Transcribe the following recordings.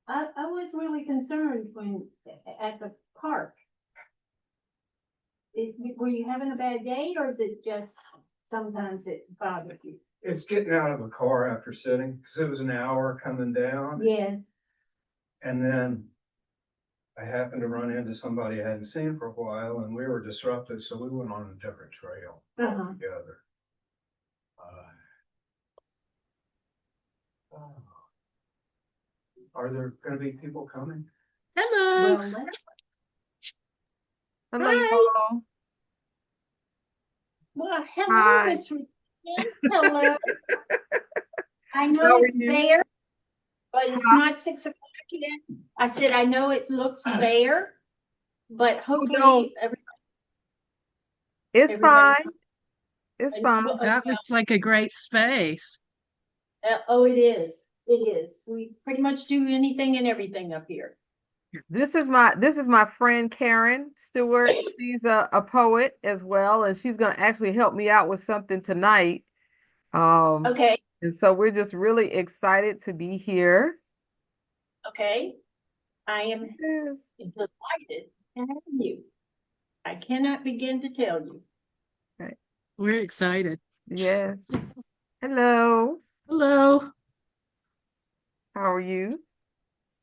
I was really concerned when at the park. Were you having a bad day, or is it just sometimes it bothers you? It's getting out of the car after sitting, because it was an hour coming down. Yes. And then I happened to run into somebody I hadn't seen for a while, and we were disrupted, so we went on a different trail altogether. Are there going to be people coming? Hello. Well, Hello, hi. y'all. Well, hello, Hi. Miss Regina. Hello. I How know are it's you? bare, but it's Huh? not 6 o'clock yet. I said, I know it looks bare, but No, hopefully it's everybody. fine. It's fine. That looks like a great space. Oh, it is. It is. We pretty much do anything and everything up here. This is my friend Karen Stewart. She's a poet as well, and she's gonna actually help me out with something tonight. Okay. And so we're just really excited to be here. Okay. I am Yes. delighted to have you. I cannot begin to tell you. Right. We're excited. Yes. Hello. Hello. How are you?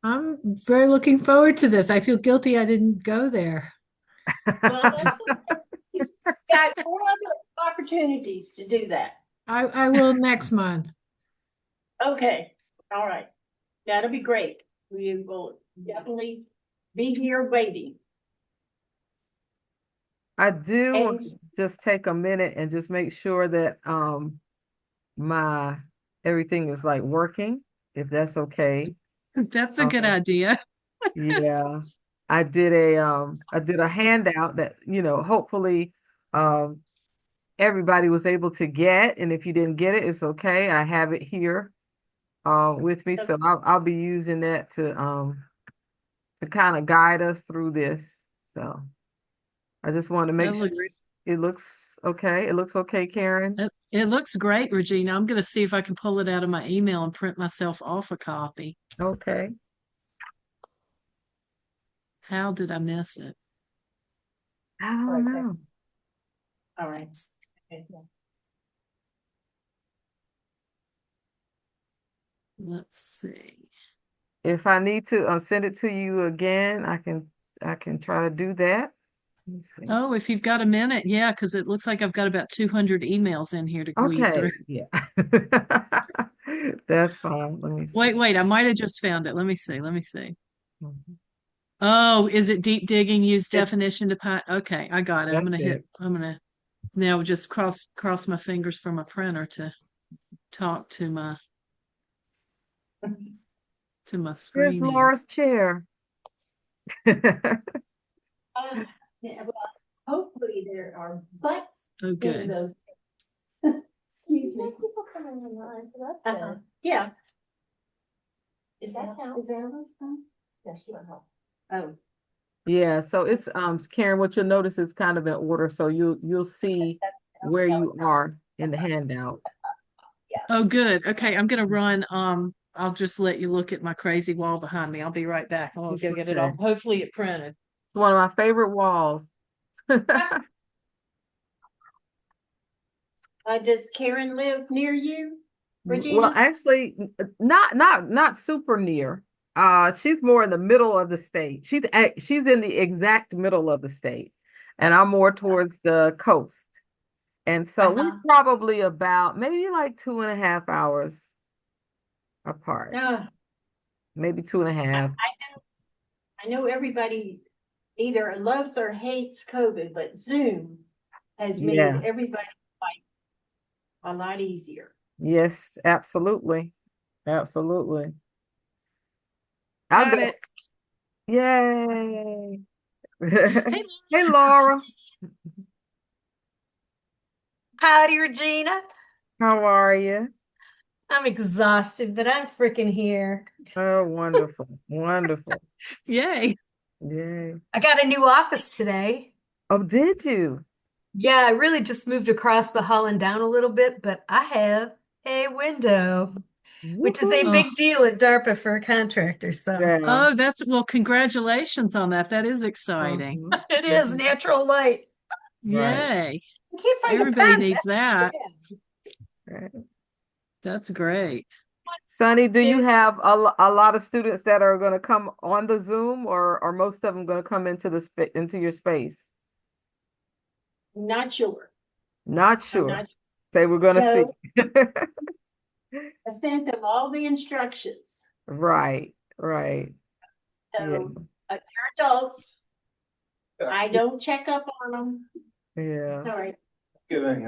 I'm very looking forward to this. I feel guilty I didn't go there. Well, that's okay. You've got 4 other opportunities to do that. I will next month. Okay. All right. That'll be great. We will definitely be here waiting. I do want And to just take a minute and just make sure that my everything is like working, if that's okay. That's a good idea. Yeah. I did a handout that, hopefully um everybody was able to get, and if you didn't get it, it's okay. I have it here with me. So I'll be using that to kind of guide us through this. So I just want to make That sure looks it looks okay. It looks okay, Karen. it looks great, Regina. I'm going to see if I can pull it out of my email and print myself off a copy. Okay. How did I miss it? I don't know. all right. Let's see. If I need to send it to you again, I can try to do that. Let me see. Oh, if you've got a minute, yeah, because it looks like I've got about 200 emails in here to weed Okay. through. Yeah. That's fine. Let me see. Wait, I might have just found it. Let me see. Mhm. Oh, is it deep digging? Use It's definition to find. Okay, I got it. That's it. I'm gonna now just cross my fingers for my printer to talk to my Here's screen here. Laura's chair. Yeah, well, hopefully there are butts Oh, in good. those. Excuse me. People coming online, so that's good. Yeah. Is that Annabelle's phone? Yeah, she don't help. Oh, Yeah, so it's Karen, what you'll notice is kind of in order, so you'll see where you are in the handout. Oh, good. Okay, I'm gonna run. I'll just let you look at my crazy wall behind me. I'll be right back. I'm gonna go get it Okay. all. Hopefully it printed. It's one of my favorite walls. does Karen live near you, Well, Regina? actually, not super near. She's more in the middle of the state. She's in the exact middle of the state, and I'm more towards the coast. And so we're probably about maybe like 2.5 hours apart, No, maybe two and a half. I know everybody either loves or hates COVID, but Zoom has made Yeah. everybody life a lot easier. Yes, absolutely. Absolutely. I'll Got go. it. Yay. Hey, Hey, Laura. Howdy, Regina. How are you? I'm exhausted, but I'm freaking here. Oh, wonderful. Wonderful. yay. Yay. I got a new office today. Oh, did you? Yeah, I really just moved across the hall and down a little bit, but I have a window. which is a Woohoo. big deal at DARPA for a contractor. So Yeah. Oh, well, congratulations on that. That is exciting. Mhm. it is natural light. Right. Yay. You can't find Everybody a pen. needs that. That's Right. That's great. Sonny, do you have a lot of students that are going to come on the Zoom, or are most of them going to come into into your space? Not sure. Not I'm sure. not. Say we're going to No, see. I sent them all the instructions. Right, right. Yeah, So they're adults. I don't check up on them. yeah. Sorry. Giving,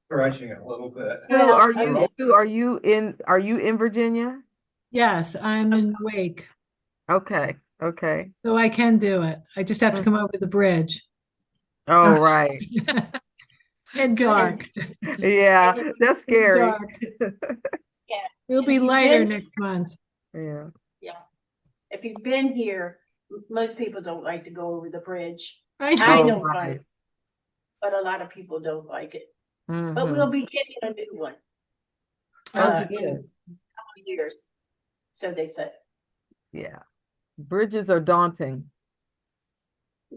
stretching it a little bit. Sue, Well, are okay. you Sue, are you in Virginia? Yes, I'm in Wake, Okay, okay. so I can do it. I just have to come over the bridge. Oh, right. And dark, Yeah, that's scary. dark. Yeah. It'll be If you've lighter been- next month. Yeah. Yeah. If you've been here, most people don't like to go over the bridge. I I Oh, don't right. like it, but a lot of people don't like it. But Mhm. we'll be getting a new one Oh, in a good. couple of years. So they said, Yeah. Bridges are daunting.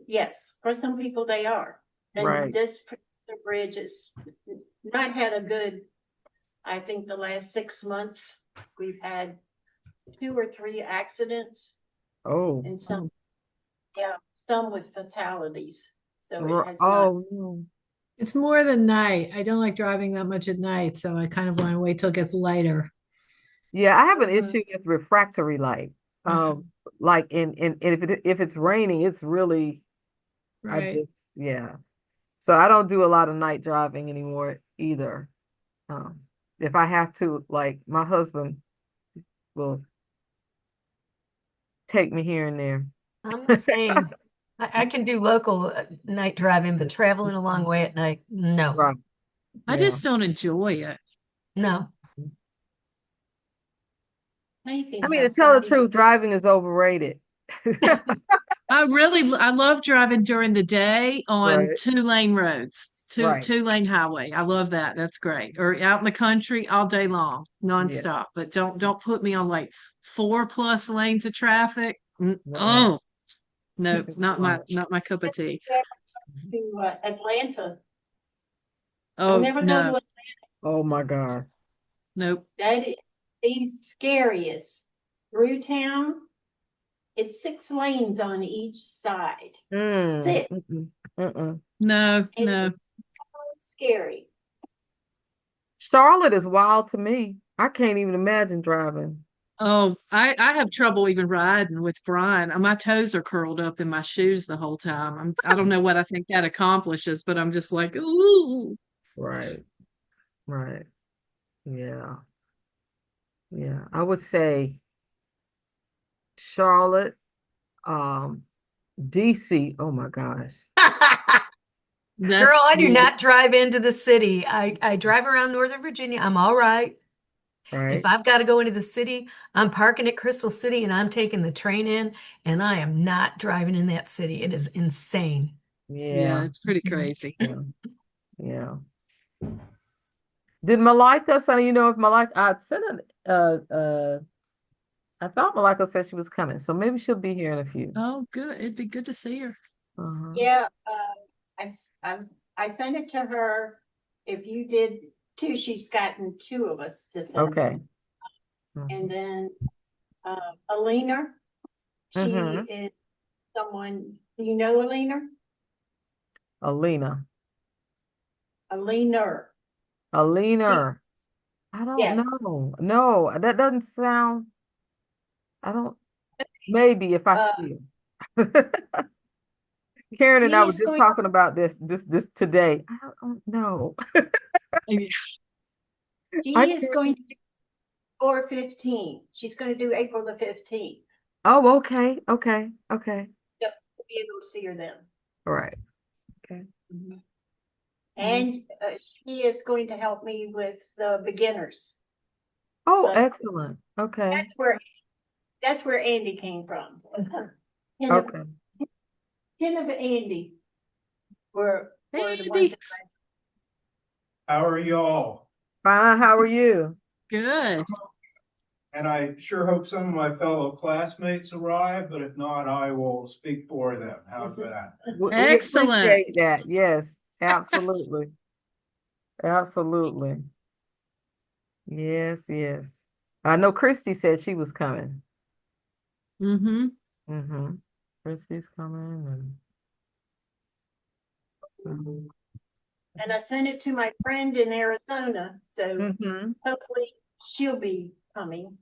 yes, for some people they are. And Right. this particular bridge has not had a good, I think the last 6 months, we've had 2 or 3 accidents Oh. and some with fatalities. So it has not. Oh, no. It's more than night. I don't like driving that much at night, so I kind of want to wait till it gets lighter. Yeah, I have an Mhm. issue with refractory light. Like in if it's raining, it's really I Right. just yeah. So I don't do a lot of night driving anymore either. If I have to, like my husband will take me here and there. I'm the same. I can do local night driving, but traveling a long way at night, no, Right. I Yeah. just don't enjoy it. no. Amazing I mean, how to tell the some truth, driving is overrated. I love driving during the day on Right. 2-lane roads, Right. 2-lane highway. I love that. That's great. Or out in the country all day long, Yeah. nonstop. But don't put me on like 4+ lanes of traffic. Right. Oh, no, Right. not my cup of tea. to Atlanta. Oh, Never go to no, Atlanta. Oh my God. nope. That is the scariest. Through town, it's 6 lanes on each side. Mm. 6. Mm-mm. Mm-mm. No, And no. it's scary. Charlotte is wild to me. I can't even imagine driving. Oh, I have trouble even riding with Brian. My toes are curled up in my shoes the whole time. I don't know what I think that accomplishes, but I'm just like, ooh. Right. Right. Yeah. Yeah. I would say Charlotte, DC. Oh my gosh. Girl, That's I do yeah. not drive into the city. I drive around Northern Virginia. I'm all right. If Right. I've got to go into the city, I'm parking at Crystal City and I'm taking the train in, and I am not driving in that city. It is insane. Yeah, Yeah. it's pretty crazy. Yeah. Yeah. Did Malika, Sonny, if Malika, I sent I thought Malika said she was coming, so maybe she'll be here in a few. Oh, good. It'd be good to see her. Uh-huh. Yeah, I sent it to her. If you did too, she's gotten 2 of us to send. Okay. And then Alina, she Mhm. is someone, do you know Alina? Alina. Alina. Alina. I don't Yes. know. No, that doesn't sound. I don't. Maybe if I Uh, see it. Karen and I He were is just going, talking about this today. I don't know. Yeah. she I is can't. going to do 4/15. She's going to do April the 15th. Oh, okay, okay, okay. So we'll be able to see her then. All right. Okay. And she is going to help me with the beginners. Oh, Like, excellent. Okay. That's where Andy came from. Ken of, Okay. Ken of Andy were the Andy. ones. How are y'all? Fine, how are you? Good. And I sure hope some of my fellow classmates arrive, but if not, I will speak for them. How's that? We Excellent. appreciate that. Yes, absolutely. Absolutely. Yes, yes. I know Christy said she was coming. Mm-hmm. Mm-hmm. Christy's coming and And I sent it to my friend in Arizona, so mm-hmm. hopefully she'll be coming.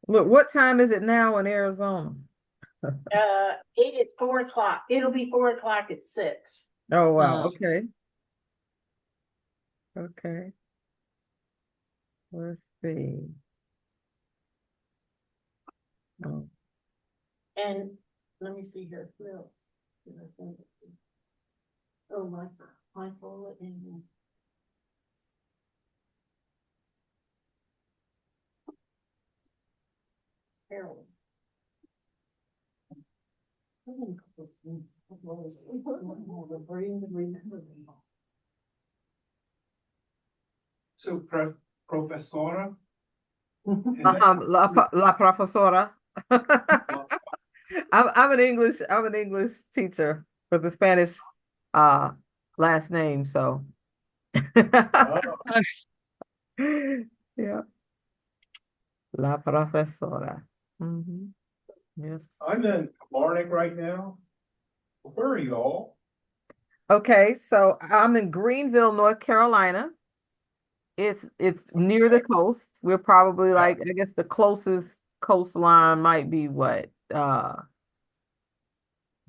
Look, what time is it now in Arizona? It is 4 o'clock. It'll be 4 o'clock at 6. Oh wow. Uh, Okay. Okay. Let's see. Oh, And let me see here. Who else did I send it to? Oh, Michael and Harold. I think it was me. It was- the brain to remember them all. So, Professora? Is that- La profesora. I'm an English teacher with a Spanish last name, so Oh, yeah. La profesora. Hmm. Yes. I'm in Kilmarnock right now. Where are you all? Okay, so I'm in Greenville, North Carolina. It's near the coast. We're probably like, I guess the closest coastline might be what,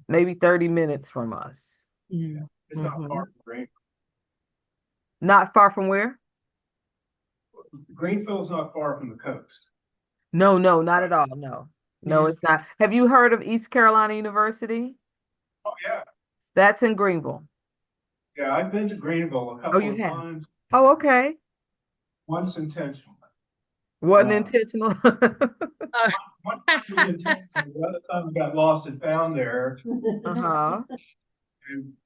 maybe 30 minutes from us. mm. It's not Mhm. far from Greenville. Not far from where? Greenville's not far from the coast. No, no, not at all. No, no, Yes. it's not. Have you heard of East Carolina University? Oh, yeah. That's in Greenville. Yeah, I've been to Greenville a Oh, couple you of have? times, Oh, okay. once intentionally. Wasn't Uh, intentional. Uh, One time was intentional, the other time we got lost and found there Uh-huh. and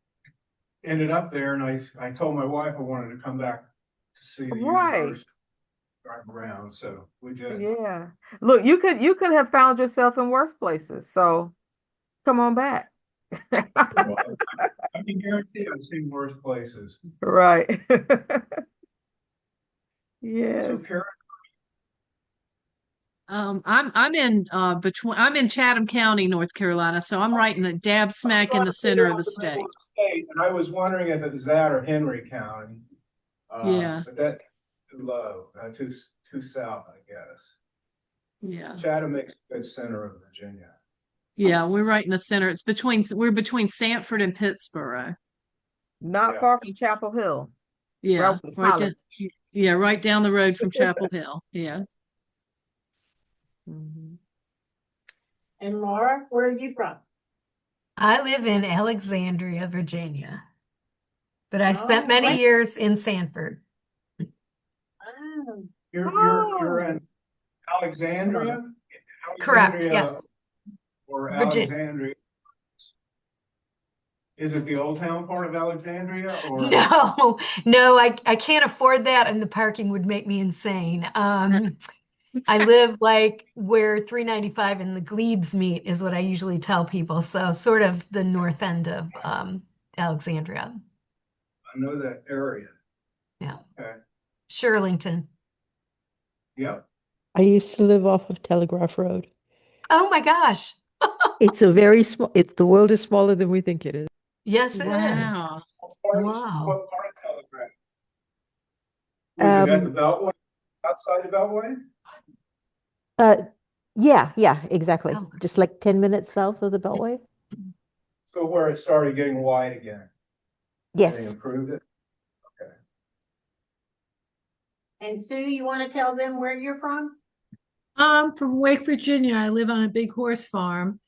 ended up there, and I told my wife I wanted to come back to see the Right. university, drive around, so we did. Yeah. Look, you could have found yourself in worse places. So come on back. Well, I can guarantee I've seen worse places. Right. So Yes. Karen, I'm in Chatham County, North Carolina, so I'm right in the dab I was smack in trying the to figure center of out the the middle state. of the state, and I was wondering if it was that or Henry County. Yeah, But that's too low, too south, I guess. yeah, Chatham makes a good center of Virginia. yeah. We're right in the center. We're between Sanford and Pittsburgh. Not Yeah. far from Chapel Hill, right Yeah, with the right down. college. Yeah, right down the road from Chapel Hill. Yeah. Mhm. And Laura, where are you from? I live in Alexandria, Virginia, but I spent Oh, many right. years in Sanford. Oh, You're Oh. in Alexandria? Correct, yes. Alexandria or Virginia. Alexandria? Is it the old town part of Alexandria or? No, no, I can't afford that, and the parking would make me insane. I live like where 395 and the Glebes meet is what I usually tell people. So sort of the north end of Alexandria. I know that area. Yeah. Okay. Shirlington. Yep. I used to live off of Telegraph Road. Oh my gosh. It's a very small, the world is smaller than we think it is. Yes, it is. Wow. Wow. What part of Telegraph? Was it at the Beltway? Outside the Beltway? Uh, yeah, exactly. Oh. Just like 10 minutes south of the Beltway. So where it started getting wide again? They Yes. improved it? and Sue, you want to tell them where you're from? I'm from Wake, Virginia. I live on a big horse farm,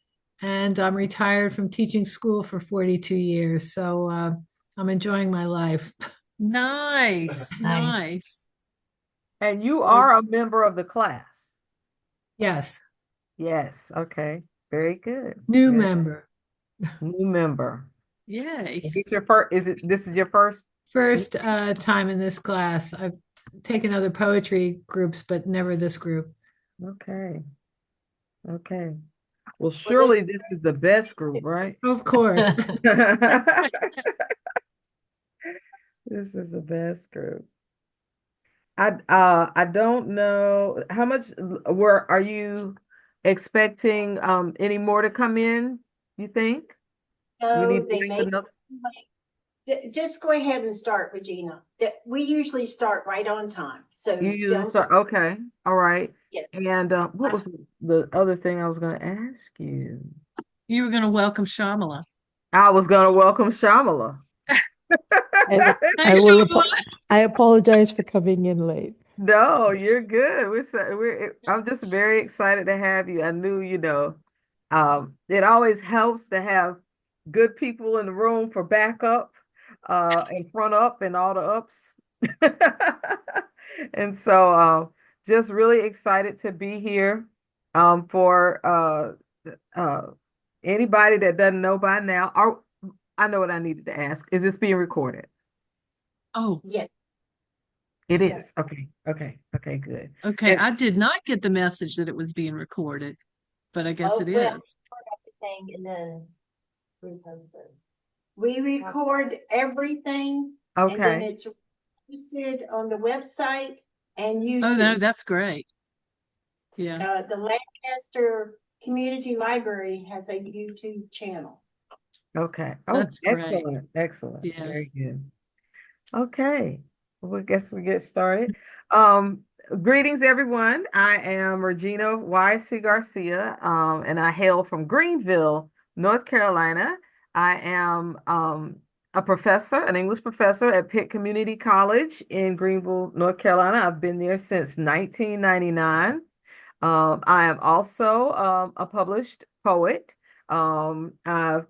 and I'm retired from teaching school for 42 years. So I'm enjoying my life. Nice, Nice. nice. And you are a member of the class. Yes, Yes. Okay. Very good. new Very member. new member. Yay. Is this your first? This is your first? First time in this class. I've taken other poetry groups, but never this group. Okay. Okay. Well, surely this is the best group, right? Of course. This is the best group. I don't know how much were are you expecting any more to come in, you think? We No, need to they make may, another. just go ahead and start, Regina. We usually start right on time, so You usually don't. start, okay, all right. Yeah. And what was the other thing I was going to ask you? You were going to welcome Shamala. I was going to welcome Shamala. And Hey, Shamala. I apologize for coming in late. No, you're good. I'm just very excited to have you. I knew, it always helps to have good people in the room for backup, and front up and all the ups. And so, just really excited to be here. For anybody that doesn't know by now, I know what I needed to ask. Is this being recorded? Oh, Yes. It is. Okay. Okay. Okay. Good. okay. And I did not get the message that it was being recorded, but I guess it Well, is. everything and then repost it. We record everything and then okay. it's posted on the website and Oh, no, YouTube. that's great. Yeah. The Lancaster Community Library has a YouTube channel. Okay. Oh, That's great. excellent. Excellent. Yeah. Very good. Okay. Well, I guess we get started. Greetings, everyone. I am Regina Y.C. Garcia, and I hail from Greenville, North Carolina. I am a professor, an English professor at Pitt Community College in Greenville, North Carolina. I've been there since 1999. I am also a published poet. I've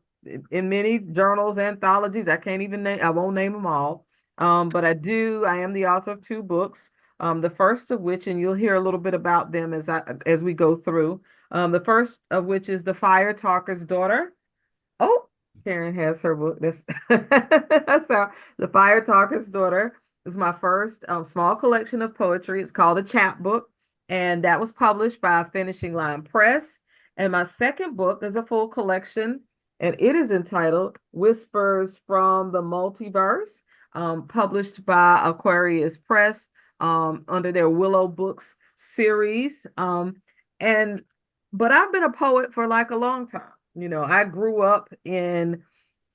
in many journals, anthologies. I can't even name, I won't name them all. But I am the author of two books. The first of which, and you'll hear a little bit about them as we go through. The first of which is The Fire Talker's Daughter. Oh, Karen has her book. This so The Fire Talker's Daughter is my first small collection of poetry. It's called a chapbook, and that was published by Finishing Line Press. And my second book is a full collection, and it is entitled Whispers from the Multiverse, published by Aquarius Press, under their Willow Books series. And but I've been a poet for like a long time. I grew up in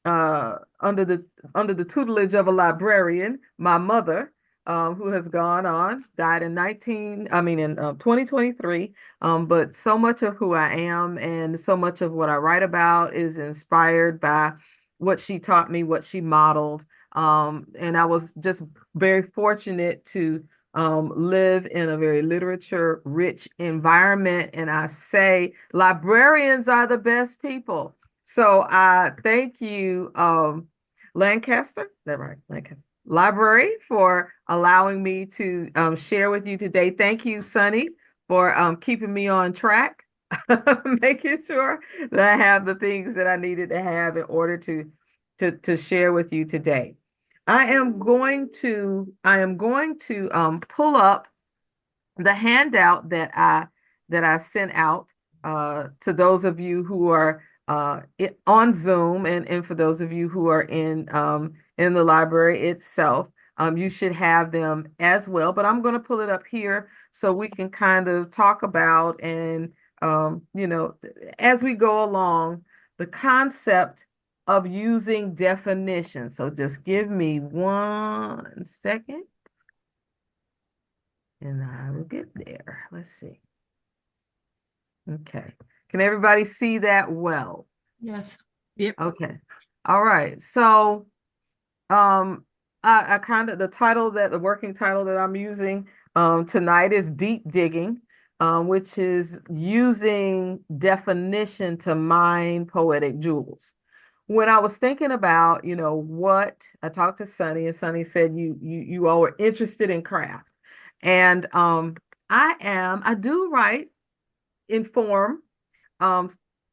uh, under the under the tutelage of a librarian, my mother, who has gone on, died in 2023. But so much of who I am and so much of what I write about is inspired by what she taught me, what she modeled. And I was just very fortunate to live in a very literature rich environment. And I say librarians are the best people. So I thank you, Lancaster, is that right? Lancaster Library, for allowing me to share with you today. Thank you, Sunny, for keeping me on track, making sure that I have the things that I needed to have in order to share with you today. I am going to pull up the handout that I sent out to those of you who are on Zoom, and for those of you who are in the library itself. You should have them as well, but I'm going to pull it up here so we can kind of talk about and as we go along, the concept of using definitions. So just give me 1 second and I will get there. Let's see. Okay. Can everybody see that well? Yes. Yep. Okay. All right. So, I kind of the working title that I'm using tonight is Deep Digging, which is using definition to mine poetic jewels. When I was thinking about, what I talked to Sunny, and Sunny said you all were interested in craft. And I do write in form,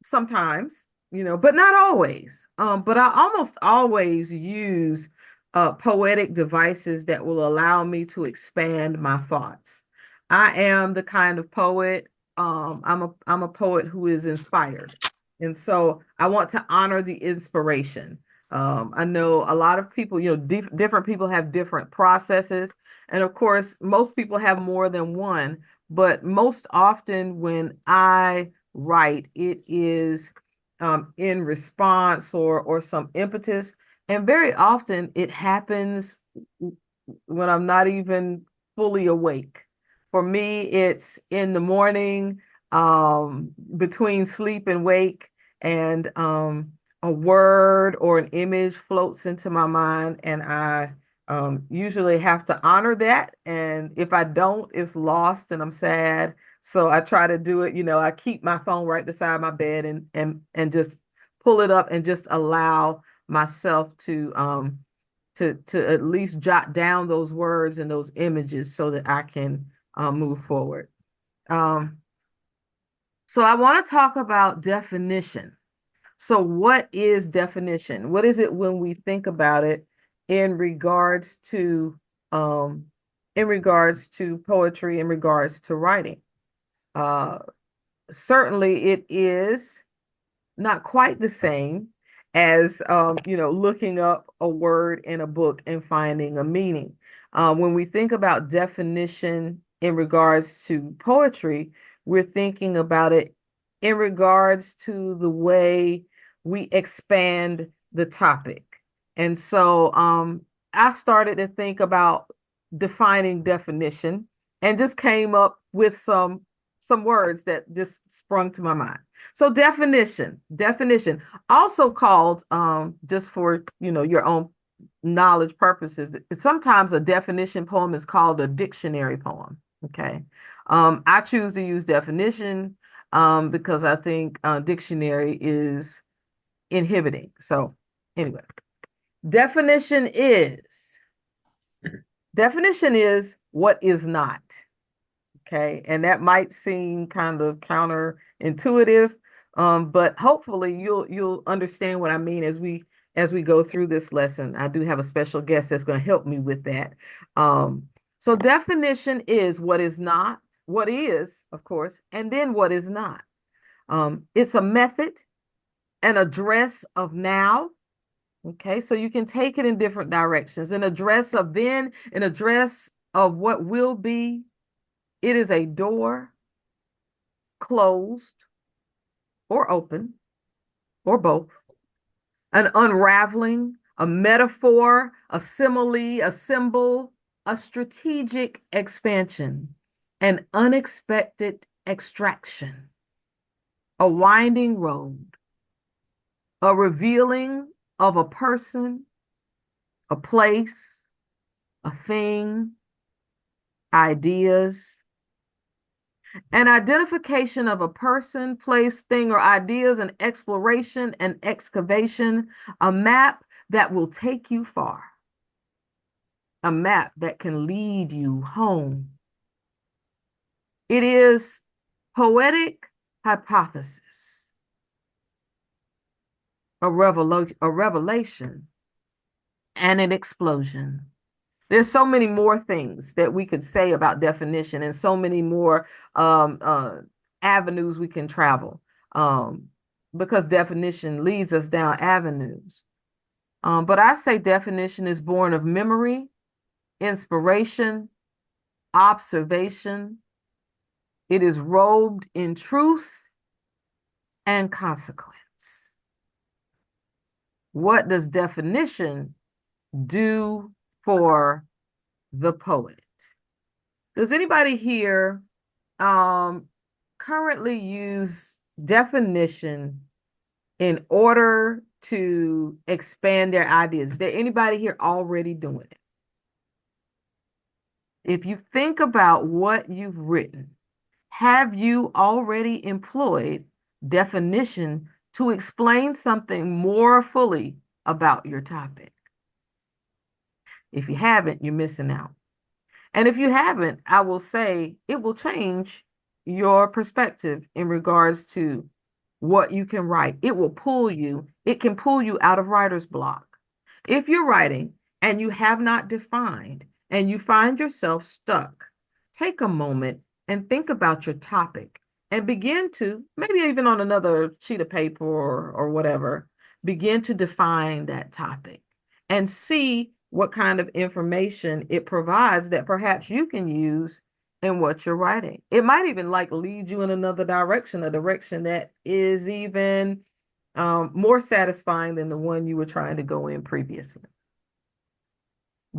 sometimes, but not always. But I almost always use poetic devices that will allow me to expand my thoughts. I am the kind of poet, I'm a poet who is inspired. And so I want to honor the inspiration. I know a lot of people, different people have different processes. And of course, most people have more than one, but most often when I write, it is in response or some impetus. And very often it happens when I'm not even fully awake. For me, it's in the morning, between sleep and wake, and a word or an image floats into my mind, and I usually have to honor that. And if I don't, it's lost and I'm sad. So I try to do it, I keep my phone right beside my bed and just pull it up and just allow myself to at least jot down those words and those images so that I can move forward. So I want to talk about definition. So what is definition? What is it when we think about it in regards to poetry, in regards to writing? Certainly it is not quite the same as looking up a word in a book and finding a meaning. When we think about definition in regards to poetry, we're thinking about it in regards to the way we expand the topic. And so I started to think about defining definition and just came up with some words that just sprung to my mind. So definition, also called, just for, your own knowledge purposes, sometimes a definition poem is called a dictionary poem. Okay. I choose to use definition, because I think dictionary is inhibiting. So anyway, definition is what is not. Okay. And that might seem kind of counterintuitive, but hopefully you'll understand what I mean as we go through this lesson. I do have a special guest that's going to help me with that. So definition is what is not, what is, of course, and then what is not. It's a method, an address of now. Okay, so you can take it in different directions. An address of then, an address of what will be. It is a door, closed or open, or both. An unraveling, a metaphor, a simile, a symbol, a strategic expansion, an unexpected extraction, a winding road, a revealing of a person, a place, a thing, ideas, an identification of a person, place, thing, or ideas, an exploration, an excavation, a map that will take you far, a map that can lead you home. It is poetic hypothesis, a revelation, and an explosion. There's so many more things that we could say about definition, and so many more avenues we can travel, because definition leads us down avenues. But I say definition is born of memory, inspiration, observation. It is robed in truth and consequence. What does definition do for the poet? Does anybody here currently use definition in order to expand their ideas? Is there anybody here already doing it? If you think about what you've written, have you already employed definition to explain something more fully about your topic? If you haven't, you're missing out. And if you haven't, I will say it will change your perspective in regards to what you can write. It will pull you, it can pull you out of writer's block. If you're writing and you have not defined, and you find yourself stuck, take a moment and think about your topic and begin to, maybe even on another sheet of paper or whatever, begin to define that topic and see what kind of information it provides that perhaps you can use in what you're writing. It might even like lead you in another direction, a direction that is even more satisfying than the one you were trying to go in previously.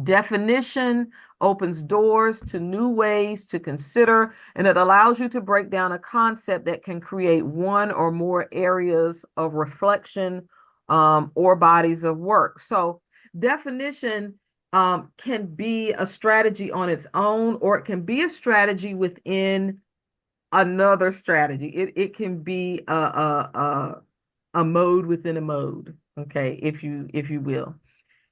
Definition opens doors to new ways to consider, and it allows you to break down a concept that can create one or more areas of reflection or bodies of work. So definition can be a strategy on its own, or it can be a strategy within another strategy. It can be a mode within a mode, okay, if you will.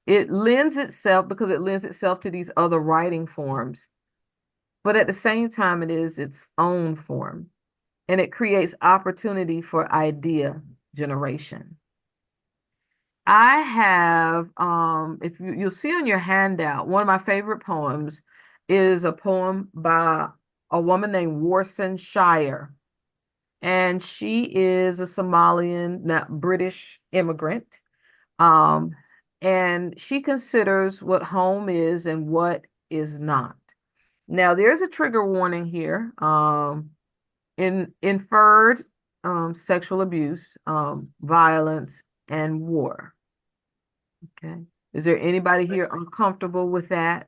It lends itself because it lends itself to these other writing forms, but at the same time, it is its own form, and it creates opportunity for idea generation. I have, if you'll see on your handout, one of my favorite poems is a poem by a woman named Warsan Shire, and she is a Somalian, not British immigrant. Um, and she considers what home is and what is not. Now, there's a trigger warning here. Inferred sexual abuse, violence, and war. Okay. Is there anybody here uncomfortable with that?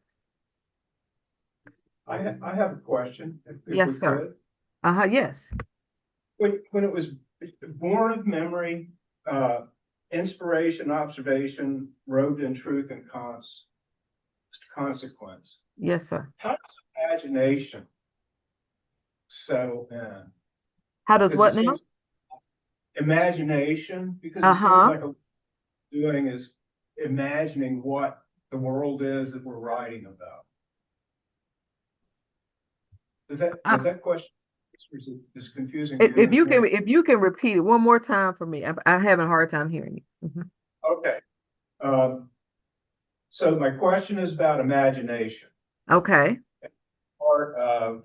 I have a question, if Yes, we sir. could. Yes. When it was born of memory, inspiration, observation, robed in truth and consequence. Yes, sir. How does imagination settle in? How does what now? Imagination, because it seems like doing is imagining what the world is that we're writing about. Does that question is confusing? If you can repeat it one more time for me, I'm having a hard time hearing you. Mm-hmm. Okay. So my question is about imagination. Okay. Part of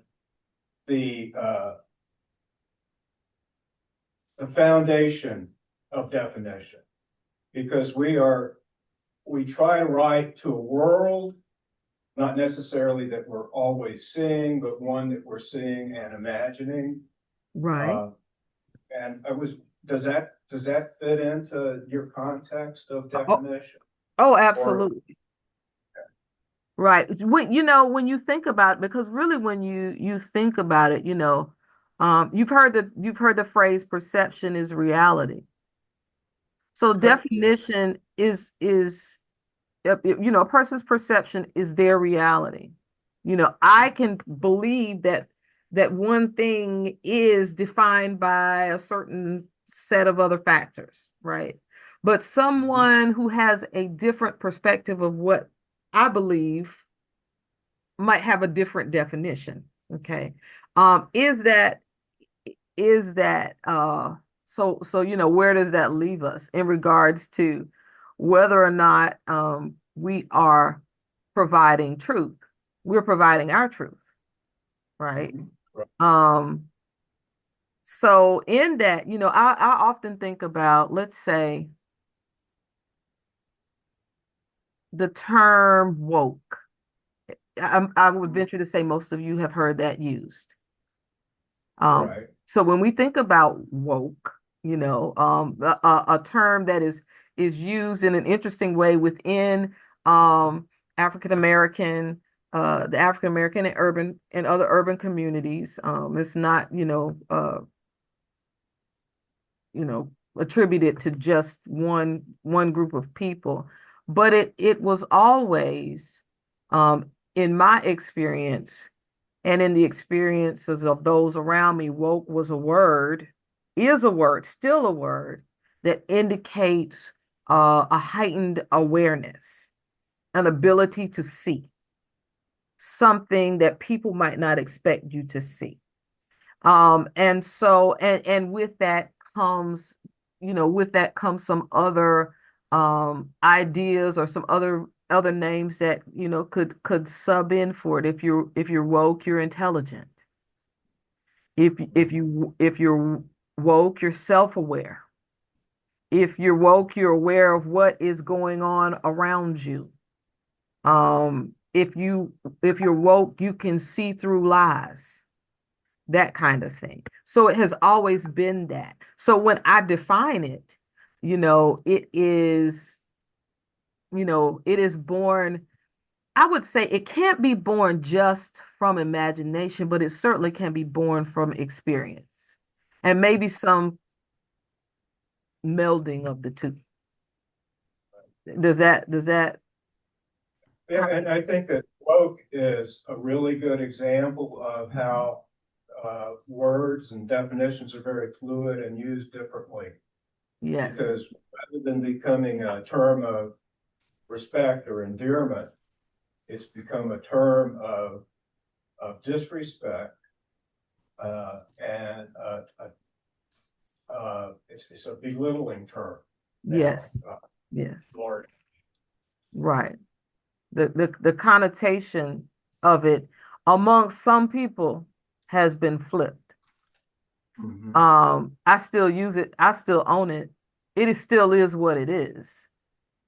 the foundation of definition, because we try to write to a world, not necessarily that we're always seeing, but one that we're seeing and imagining. Right. And does that fit into your context of definition? Oh, absolutely. Right. When you think about it, because really when you think about it, you've heard the phrase perception is reality. So definition is a person's perception is their reality. I can believe that one thing is defined by a certain set of other factors, right? But someone who has a different perspective of what I believe might have a different definition. Okay. Is that where does that leave us in regards to whether or not we are providing truth? We're providing our truth, right? Right. So in that, I often think about, let's say, the term woke. I would venture to say most of you have heard that used. Right. So when we think about woke, a term that is used in an interesting way within African American, the African American and urban and other urban communities. It's not, attributed to just one group of people, but it was always, in my experience and in the experiences of those around me, woke was is a word, still a word that indicates a heightened awareness, an ability to see something that people might not expect you to see. And so, and with that comes some other ideas or some other other names that, could sub in for it. If you're woke, you're intelligent. If you're woke, you're self-aware. If you're woke, you're aware of what is going on around you. If you're woke, you can see through lies, that kind of thing. So it has always been that. So when I define it, it is born. I would say it can't be born just from imagination, but it certainly can be born from experience and maybe some melding of the two. Does that Yeah, and I think that woke is a really good example of how words and definitions are very fluid and used differently. Yes. Because rather than becoming a term of respect or endearment, it's become a term of disrespect, and it's a belittling term. Yes. Now, Yes. Lord. Right. The connotation of it among some people has been flipped. I still use it. I still own it. Still is what it is.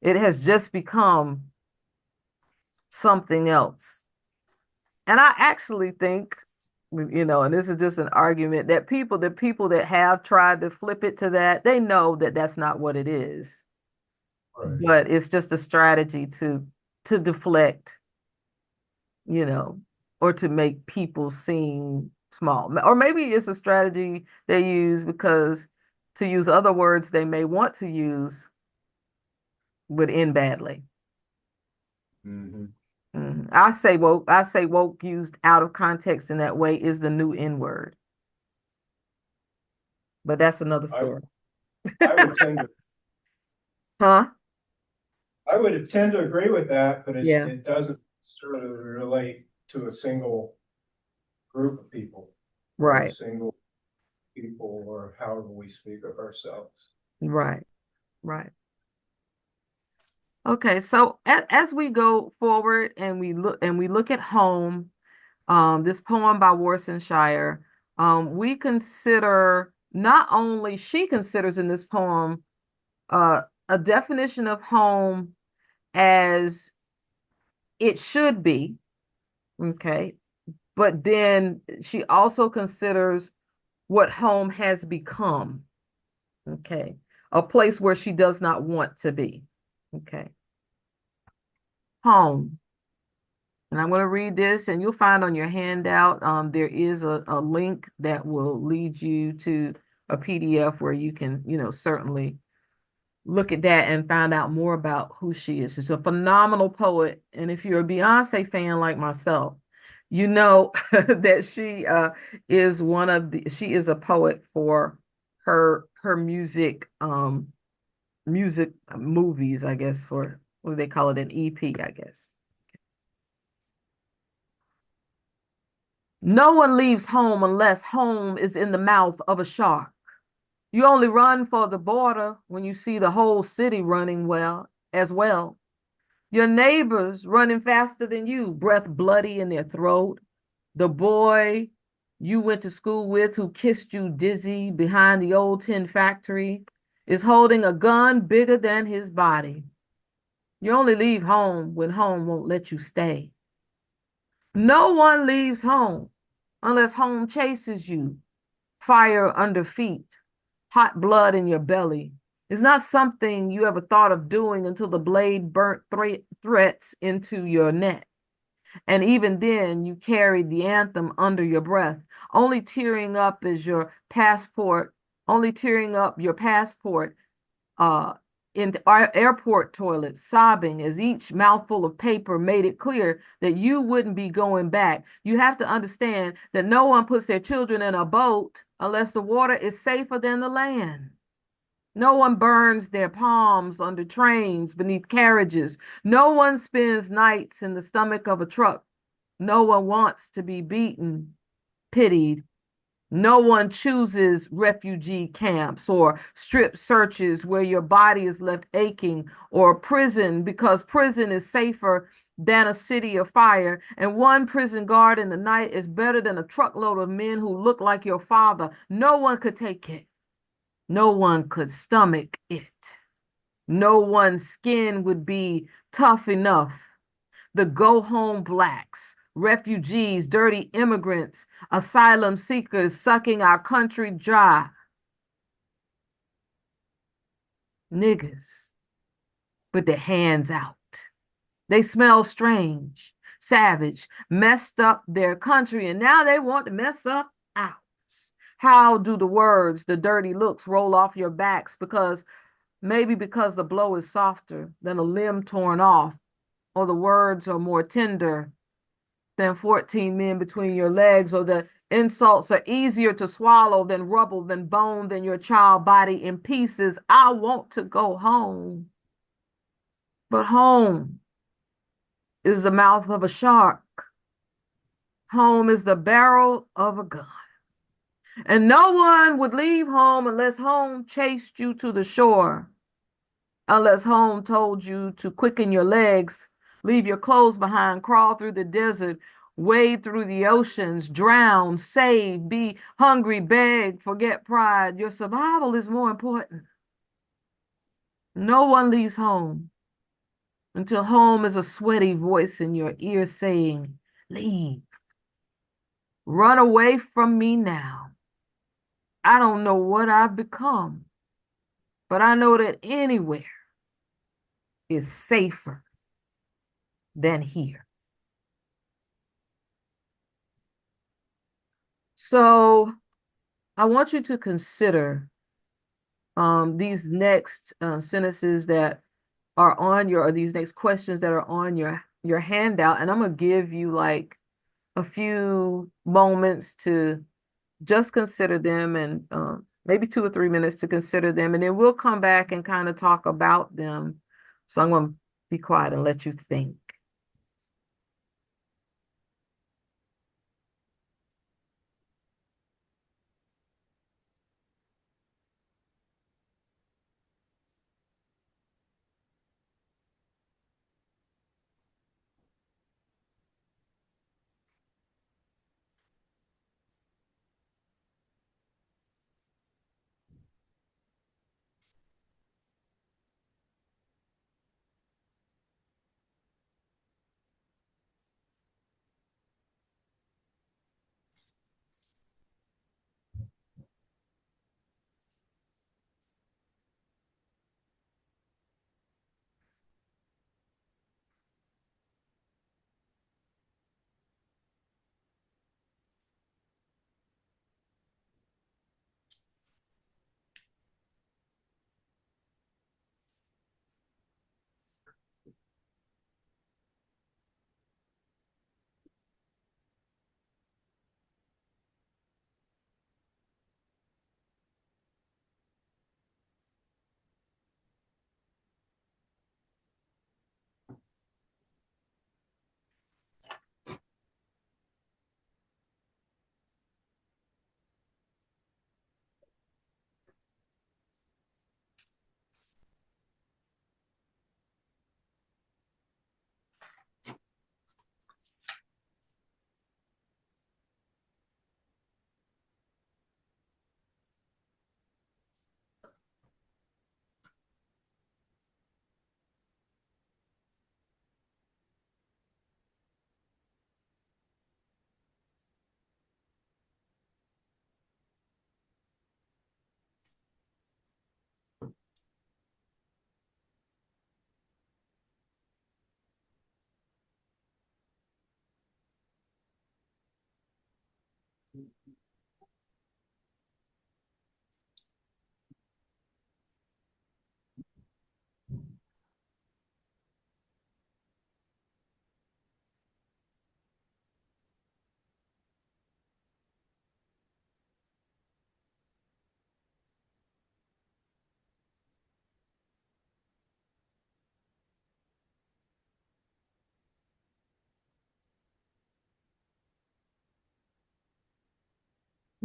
It has just become something else. And I actually think, and this is just an argument, that the people that have tried to flip it to that, they know that that's not what it is. Right. But it's just a strategy to deflect, or to make people seem small. Or maybe it's a strategy they use because to use other words they may want to use would end badly. I say woke used out of context in that way is the new N word. But that's another story. I would tend to Huh? I would tend to agree with that, but Yeah. it doesn't sort of relate to a single group of people. Or Right. single people, or however we speak of ourselves. Right. Right. Okay, so as we go forward and we look at home, this poem by Worcestershire, we consider not only she considers in this poem a definition of home as it should be, okay, but then she also considers what home has become, okay, a place where she does not want to be, okay. Home. And I'm going to read this, and you'll find on your handout, there is a link that will lead you to a PDF where you can, certainly look at that and find out more about who she is. She's a phenomenal poet. And if you're a Beyonce fan like myself, you know that she she is a poet for her music, music movies, I guess, for what do they call it, an EP, I guess. No one leaves home unless home is in the mouth of a shark. You only run for the border when you see the whole city running as well. Your neighbors running faster than you, breath bloody in their throat. The boy you went to school with who kissed you dizzy behind the old tin factory is holding a gun bigger than his body. You only leave home when home won't let you stay. No one leaves home unless home chases you, fire under feet, hot blood in your belly. It's not something you ever thought of doing until the blade burnt threats into your neck. And even then, you carried the anthem under your breath, only tearing up your passport in our airport toilets, sobbing as each mouthful of paper made it clear that you wouldn't be going back. You have to understand that no one puts their children in a boat unless the water is safer than the land. No one burns their palms under trains beneath carriages. No one spends nights in the stomach of a truck. No one wants to be beaten, pitied, No one chooses refugee camps or strip searches where your body is left aching, or prison because prison is safer than a city of fire. And one prison guard in the night is better than a truckload of men who look like your father. No one could take it. No one could stomach it. No one's skin would be tough enough. The go home blacks, refugees, dirty immigrants, asylum seekers sucking our country dry. Niggas with their hands out. They smell strange, savage, messed up their country, and now they want to mess up ours. How do the words, the dirty looks roll off your backs? Maybe because the blow is softer than a limb torn off, or the words are more tender than 14 men between your legs, or the insults are easier to swallow than rubble, than bone, than your child body in pieces. I want to go home. But home is the mouth of a shark. Home is the barrel of a gun. And no one would leave home unless home chased you to the shore, unless home told you to quicken your legs, leave your clothes behind, crawl through the desert, wade through the oceans, drown, save, be hungry, beg, forget pride. Your survival is more important. No one leaves home until home is a sweaty voice in your ear saying, leave. Run away from me now. I don't know what I've become, but I know that anywhere is safer than here. So I want you to consider these next sentences that are on your, or these next questions that are on your handout, and I'm gonna give you like a few moments to just consider them, and maybe 2 or 3 minutes to consider them, and then we'll come back and kind of talk about them. So I'm gonna be quiet and let you think.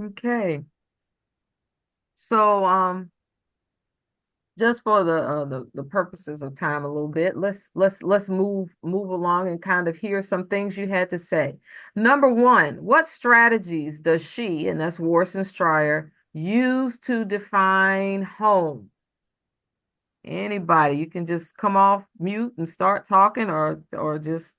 Okay. So, just for the purposes of time a little bit, let's move along and kind of hear some things you had to say. Number one, what strategies does she, and that's Warson Stryer, use to define home? Anybody, you can just come off mute and start talking, or just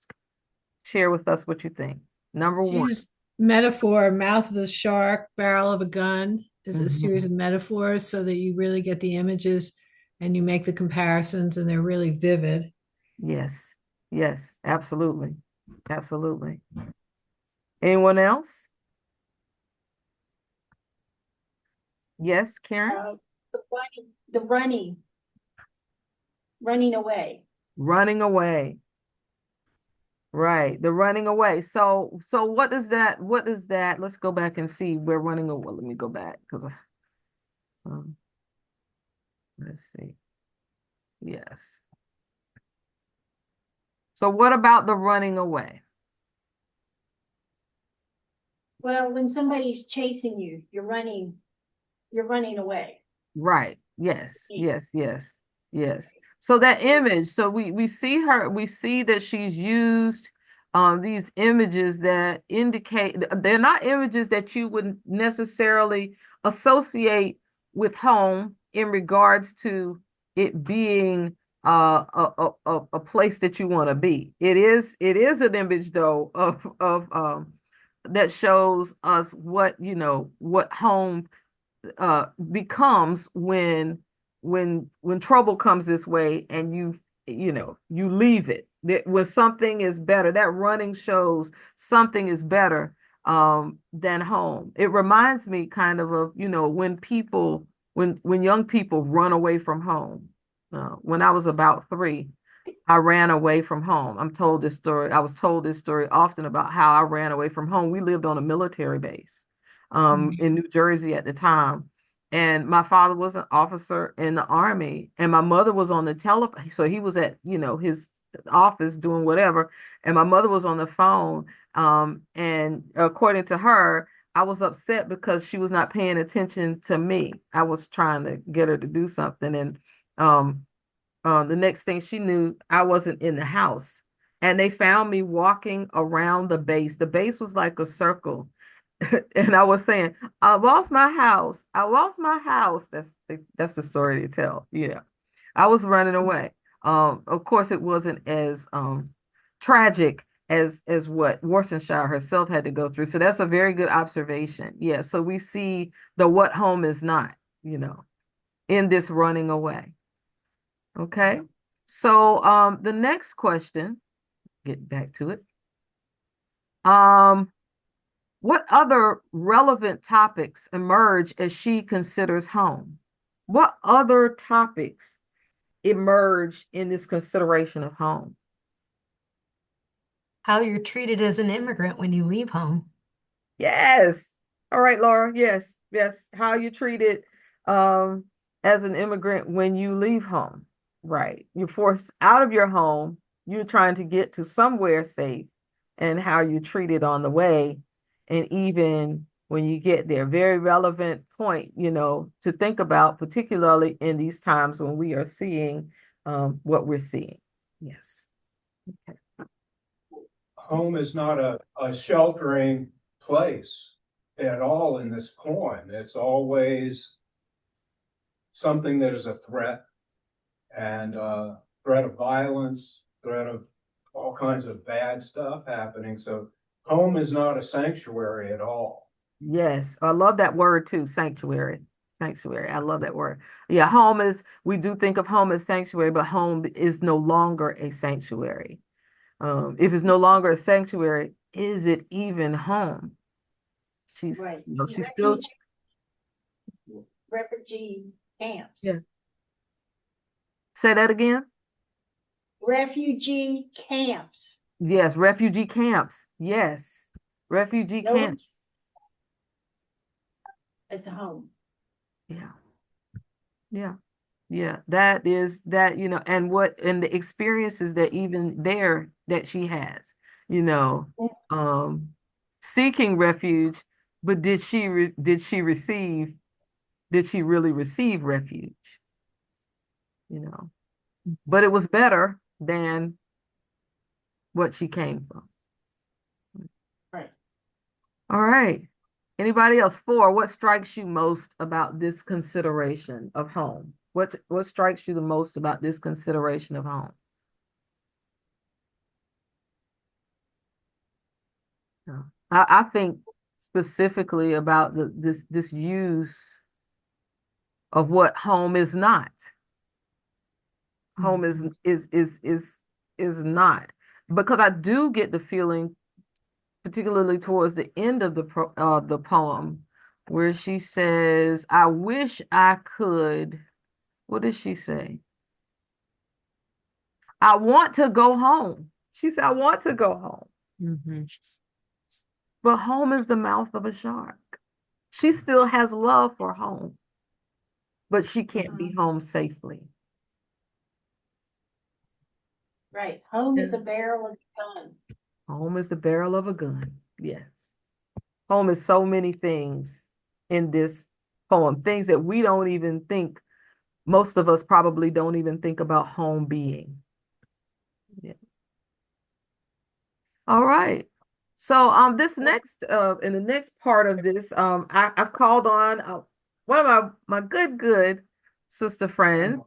share with us what you think. Number one. She's metaphor, mouth of the shark, barrel of a gun is a Mhm. series of metaphors so that you really get the images and you make the comparisons and they're really vivid. Yes, yes, absolutely, absolutely. Anyone else? Yes, Karen? The running away. Running away. Right, the running away. So what is that? Let's go back and see. We're running away. Let me go back because um, let's see. Yes. So what about the running away? Well, when somebody's chasing you, you're running away. Right. Yes. Yes. Yes. Yes. So that image, so we see her, we see that she's used these images that indicate they're not images that you would necessarily associate with home in regards to it being a place that you want to be. It is an image though of that shows us what what home becomes when trouble comes this way and you leave it. When something is better, that running shows something is better than home. It reminds me kind of when people when young people run away from home. When I was about 3, I ran away from home. I'm told this story. I was told this story often about how I ran away from home. We lived on a military base in New Jersey at the time. And my father was an officer in the army, and my mother was on the telephone. So he was at, his office doing whatever, and my mother was on the phone. And according to her, I was upset because she was not paying attention to me. I was trying to get her to do something, and um, the next thing she knew, I wasn't in the house. And they found me walking around the base. The base was like a circle. And I was saying, I lost my house. I lost my house. That's the story they tell. Yeah. I was running away. Of course, it wasn't as tragic as what Worcestershire herself had to go through. So that's a very good observation. Yeah. So we see the what home is not, in this running away. Okay. So the next question, get back to it. What other relevant topics emerge as she considers home? What other topics emerge in this consideration of home? How you're treated as an immigrant when you leave home. Yes. All right, Laura. Yes. Yes. How you treated um as an immigrant when you leave home. Right. You're forced out of your home. You're trying to get to somewhere safe, and how you treated on the way. And even when you get there, very relevant point, to think about, particularly in these times when we are seeing what we're seeing. Yes. Okay. Home is not a sheltering place at all in this poem. It's always something that is a threat, and threat of violence, threat of all kinds of bad stuff happening. So home is not a sanctuary at all. Yes, I love that word too, sanctuary. Sanctuary. I love that word. Yeah, we do think of home as sanctuary, but home is no longer a sanctuary. If it's no longer a sanctuary, is it even home? Right. She's still, Refugee camps. yeah. Say that again? Refugee camps. Yes, refugee camps. Yes, refugee No, camps. as a home. Yeah, yeah. Yeah, that is that, and the experiences that even there that she has, you know, Yeah. um, seeking refuge, But did she really receive refuge? You know, but it was better than what she came from. Right. All right. Anybody else? 4, what strikes you most about this consideration of home? What strikes you the most about this consideration of home? Yeah. I think specifically about this use of what home is not. Home is not, because I do get the feeling, particularly towards the end of the poem, where she says, "I wish I could." What does she say? I want to go home. She said, "I want to go home," Mhm. but home is the mouth of a shark. She still has love for home, but she can't be home safely. Right. Home is Yeah. a barrel of a gun. Home is the barrel of a gun. Yes. Home is so many things in this poem, things that we don't even think, most of us probably don't even think about home being. Yeah. All right. So this next in the next part of this, I've called on one of my good sister friends.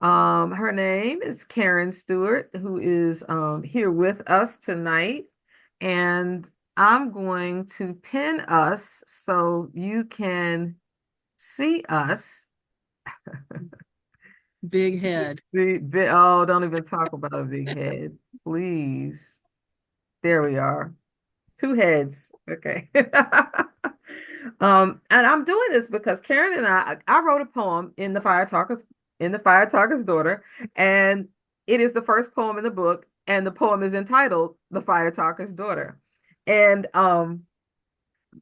Her name is Karen Stewart, who is here with us tonight. And I'm going to pin us so you can see us. Big head. Oh, don't even talk about a big head, please. There we are. 2 heads. Okay. And I'm doing this because Karen and I wrote a poem in the Fire Talker's Daughter, and it is the first poem in the book, and the poem is entitled The Fire Talker's Daughter. And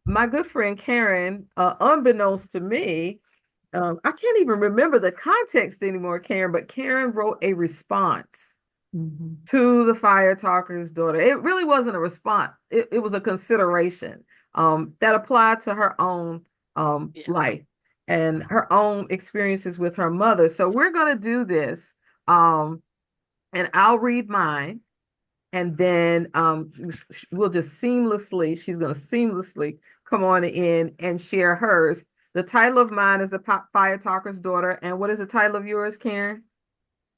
my good friend Karen, unbeknownst to me, I can't even remember the context anymore, Karen, but Karen wrote a response to The Fire Talker's Daughter. It really wasn't a response. It was a consideration that applied to her own life and her own experiences with her mother. So we're going to do this, and I'll read mine, and then we'll just she's going to seamlessly come on in and share hers. The title of mine is The Fire Talker's Daughter. And what is the title of yours, Karen?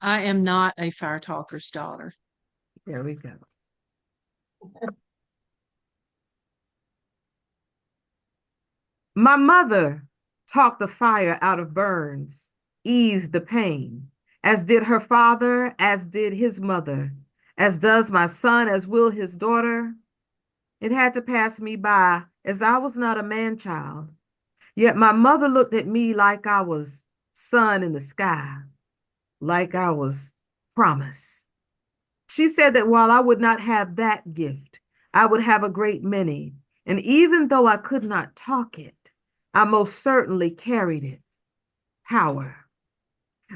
I am not a fire talker's daughter. There we go. My mother talked the fire out of burns, eased the pain, as did her father, as did his mother, as does my son, as will his daughter. It had to pass me by, as I was not a man-child. Yet my mother looked at me like I was sun in the sky, like I was promise. She said that while I would not have that gift, I would have a great many. And even though I could not talk it, I most certainly carried it. Power.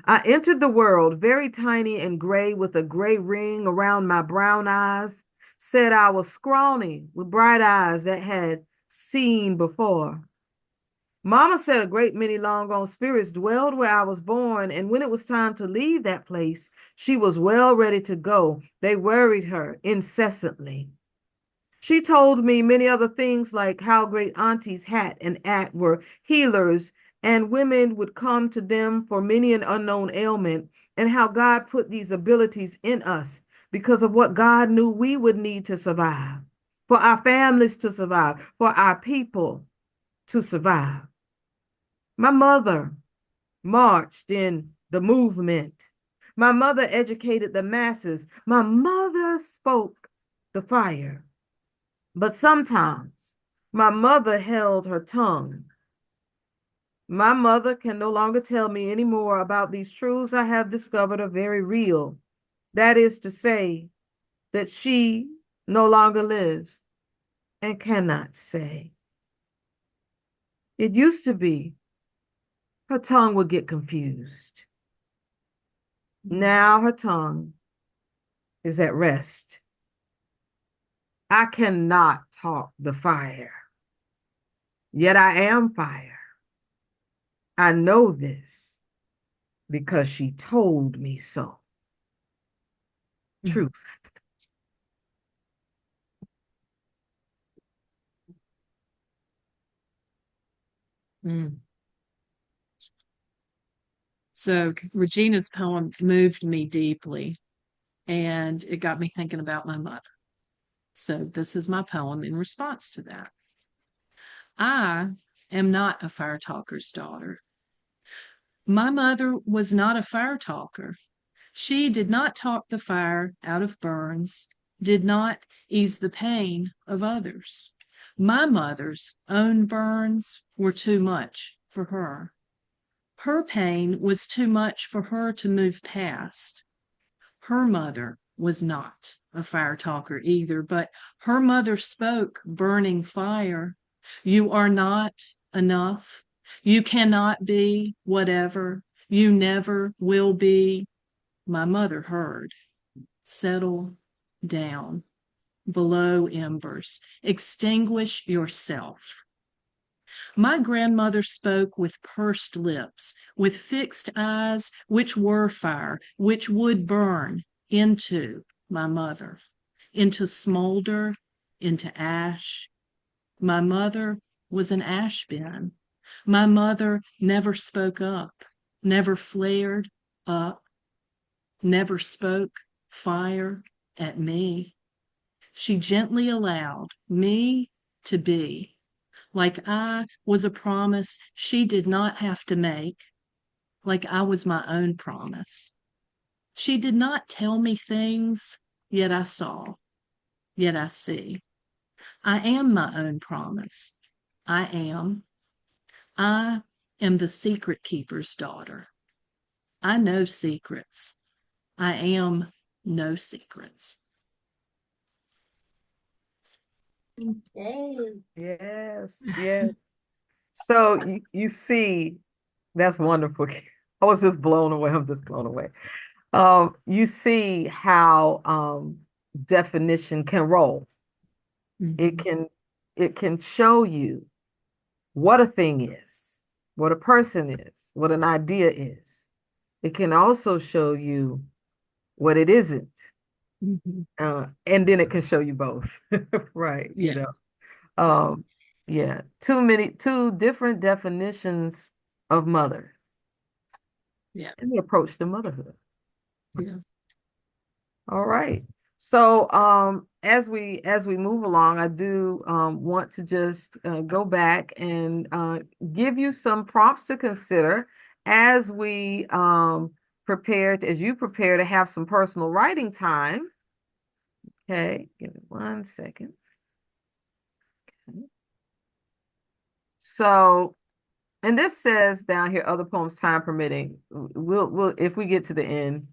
I entered the world very tiny and gray with a gray ring around my brown eyes, said I was scrawny with bright eyes that had seen before. Mama said a great many long gone spirits dwelled where I was born, and when it was time to leave that place, she was well ready to go. They worried her incessantly. She told me many other things, like how great Auntie's hat and aunt were healers, and women would come to them for many an unknown ailment, and how God put these abilities in us because of what God knew we would need to survive, for our families to survive, for our people to survive. My mother marched in the movement. My mother educated the masses. My mother spoke the fire. But sometimes my mother held her tongue. My mother can no longer tell me any more about these truths I have discovered are very real. That is to say, that she no longer lives and cannot say. It used to be her tongue would get confused. Now her tongue is at rest. I cannot talk the fire. Yet I am fire. I know this because she told me so. Truth. Mm. So Regina's poem moved me deeply, and it got me thinking about my mother. So this is my poem in response to that. I am not a fire talker's daughter. My mother was not a fire talker. She did not talk the fire out of burns, did not ease the pain of others. My mother's own burns were too much for her. Her pain was too much for her to move past. Her mother was not a fire talker either, but her mother spoke burning fire. You are not enough. You cannot be whatever. You never will be. My mother heard. Settle down. Below embers. Extinguish yourself. My grandmother spoke with pursed lips, with fixed eyes, which were fire, which would burn into my mother, into smolder, into ash. My mother was an ash bin. My mother never spoke up, never flared up, never spoke fire at me. She gently allowed me to be like I was a promise she did not have to make, like I was my own promise. She did not tell me things, yet I saw, yet I see. I am my own promise. I am. I am the secret keeper's daughter. I know secrets. I am no secrets. Yay. Yes, yes. So you see, that's wonderful. I was just blown away. I'm just blown away. You see how definition can roll. It Mhm. can it can show you what a thing is, what a person is, what an idea is. It can also show you what it isn't. Mhm. And then it can show you both. Right, Yeah. Um, yeah, two different definitions of mother Yeah. and the approach to motherhood. Yeah. All right. So as we move along, I do want to just go back and give you some prompts to consider as we as you prepare to have some personal writing time. Okay, give me 1 second. Okay. So, and this says down here, other poems, time permitting. We'll if we get to the end,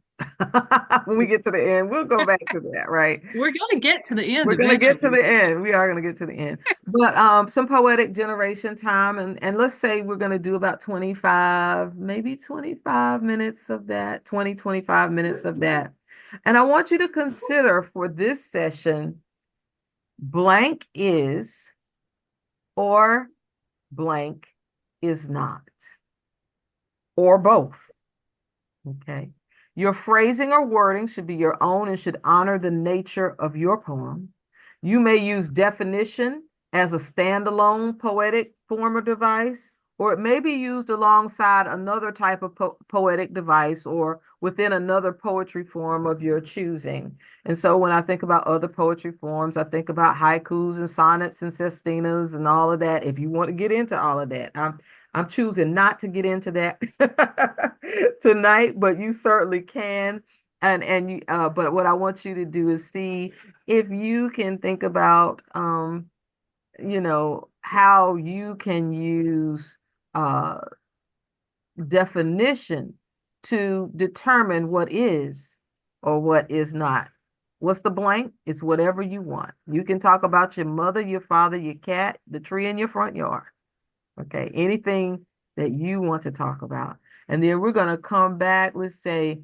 when we get to the end, we'll go back to that, right? We're going to get to the end We're gonna get to eventually. the end. We are gonna get to the end. But some poetic generation time, and let's say we're gonna do about 25, maybe 25 minutes of that, 25 minutes of that. And I want you to consider for this session, blank is or blank is not, or both. Okay. Your phrasing or wording should be your own and should honor the nature of your poem. You may use definition as a standalone poetic form or device, or it may be used alongside another type of poetic device or within another poetry form of your choosing. And so when I think about other poetry forms, I think about haikus and sonnets and sestinas and all of that. If you want to get into all of that, I'm choosing not to get into that tonight, but you certainly can. And you but what I want you to do is see if you can think about how you can use uh definition to determine what is or what is not. What's the blank? It's whatever you want. You can talk about your mother, your father, your cat, the tree in your front yard. Okay, anything that you want to talk about. And then we're going to come back, let's say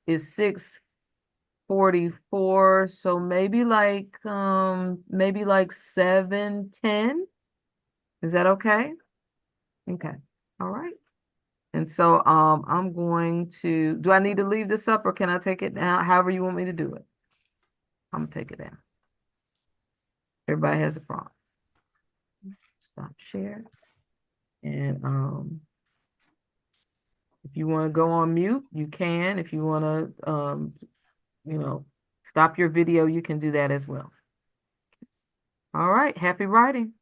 it's 6:44, so maybe like 7:10. Is that okay? Okay, all right. And so I'm going to, do I need to leave this up or can I take it down? However you want me to do it. I'm gonna take it down. Everybody has a prompt. Stop share. And if you want to go on mute, you can. If you want to stop your video, you can do that as well. All right, happy writing.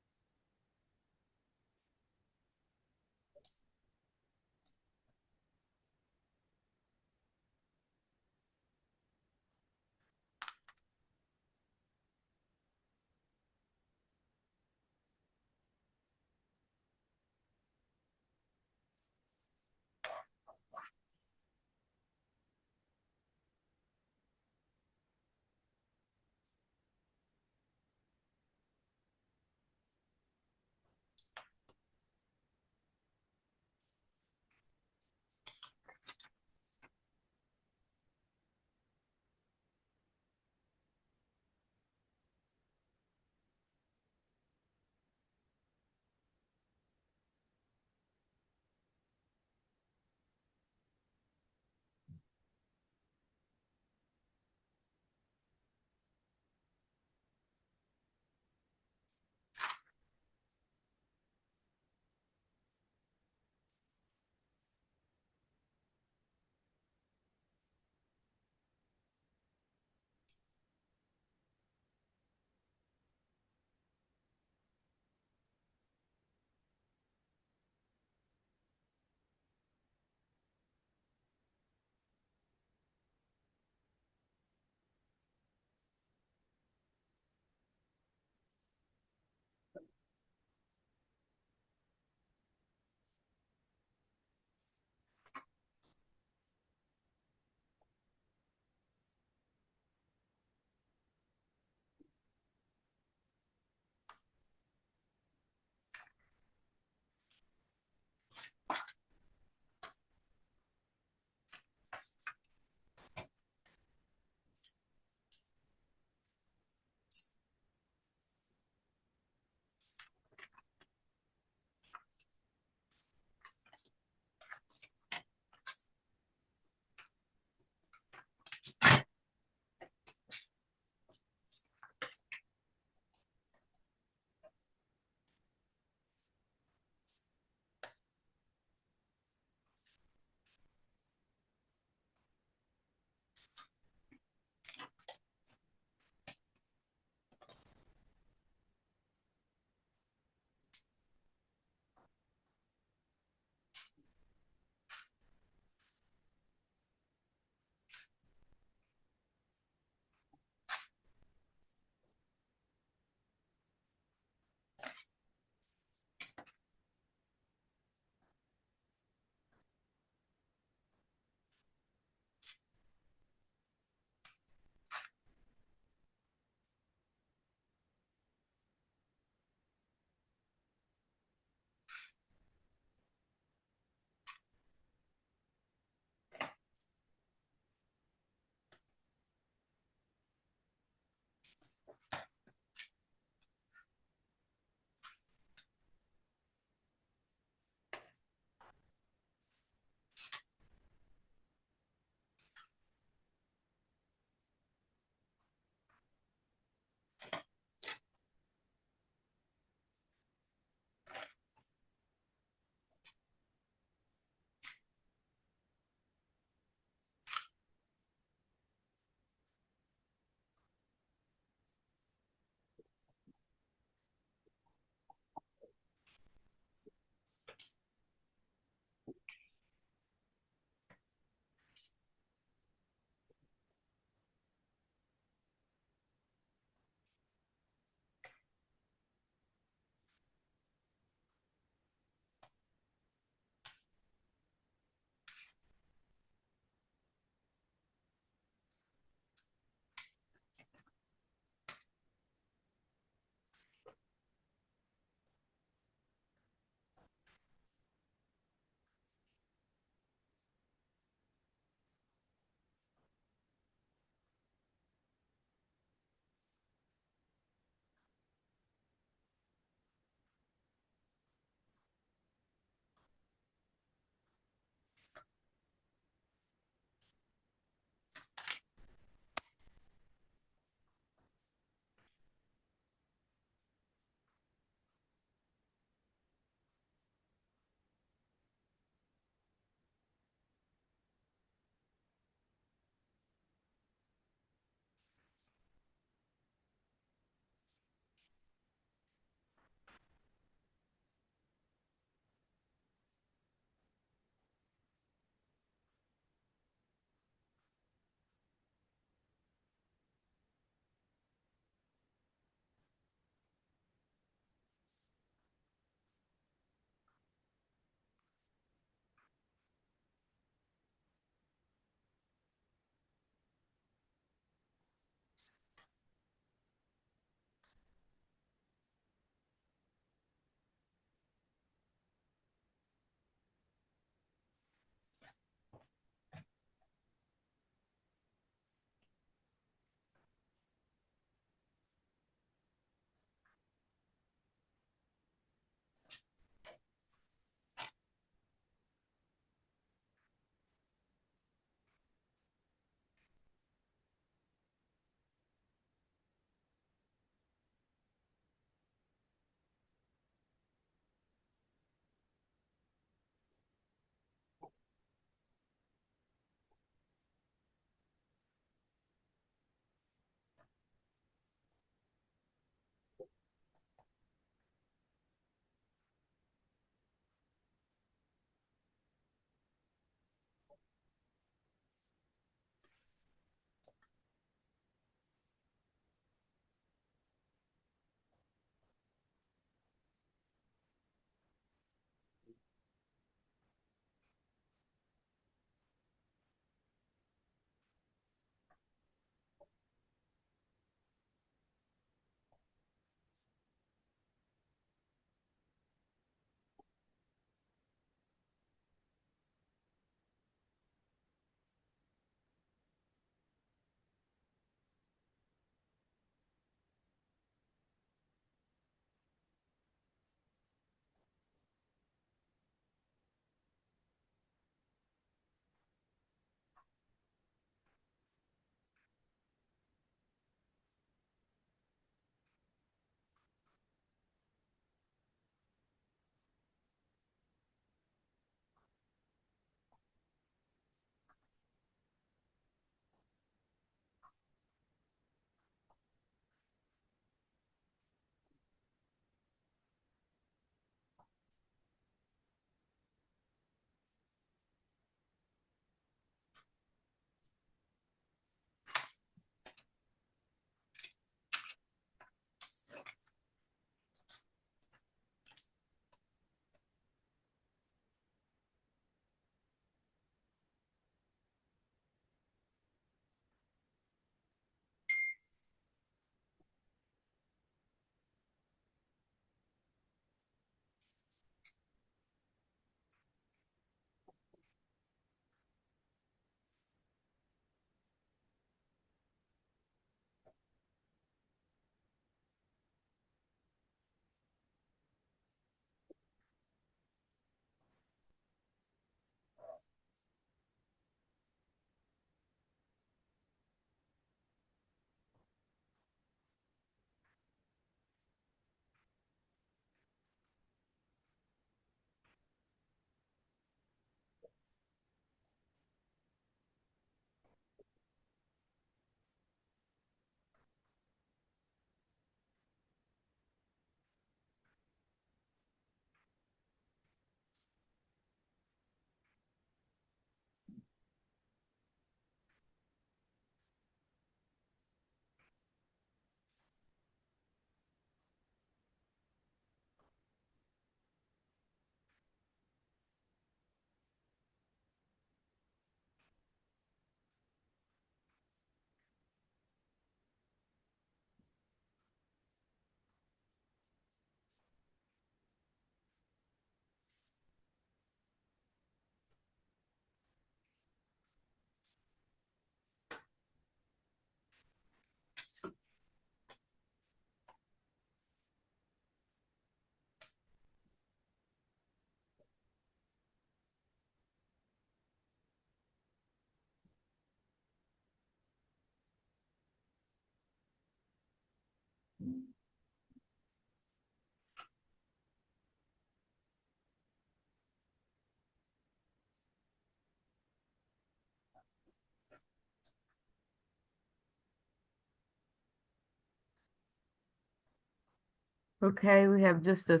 Okay, we have just a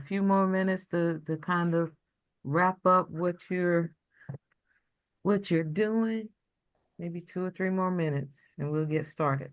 few more minutes to kind of wrap up what you're doing. Maybe 2 or 3 more minutes, and we'll get started.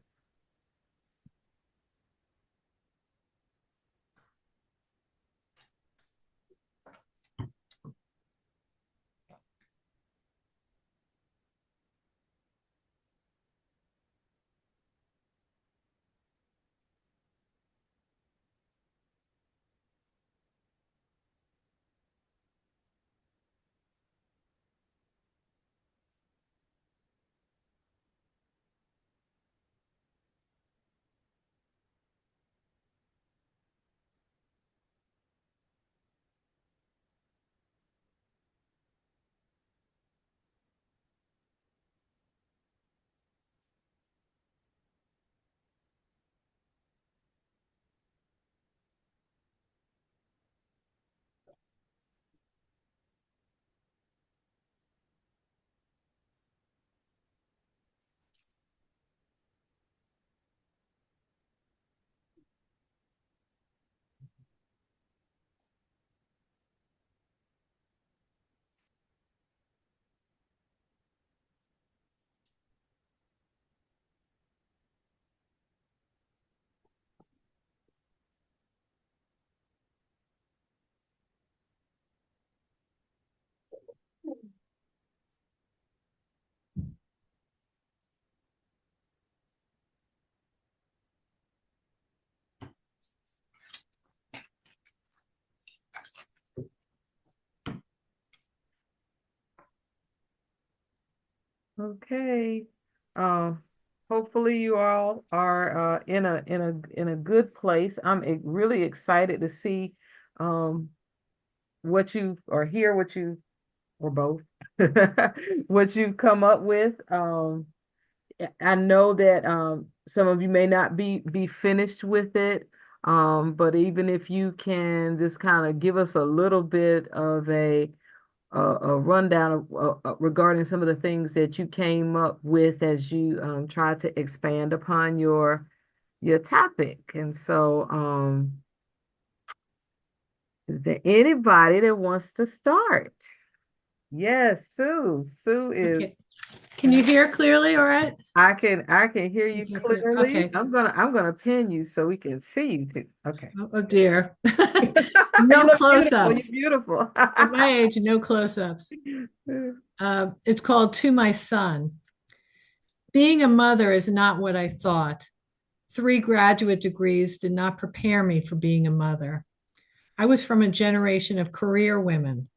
Okay. Hopefully you all are in a good place. I'm really excited to see um what you or hear what you or both what you've come up with. I know that some of you may not be finished with it. But even if you can just kind of give us a little bit of a rundown of regarding some of the things that you came up with as you try to expand upon your topic. And so, is there anybody that wants to start? Yes, Sue. Sue is. Okay. Can you hear clearly, all right? I can hear you Okay, clearly. okay. I'm gonna pin you so we can see you too. Okay. Oh dear. You No look beautiful. close-ups. You're beautiful. At my age, no close-ups. It's called To My Son. Being a mother is not what I thought. 3 graduate degrees did not prepare me for being a mother. I was from a generation of career women.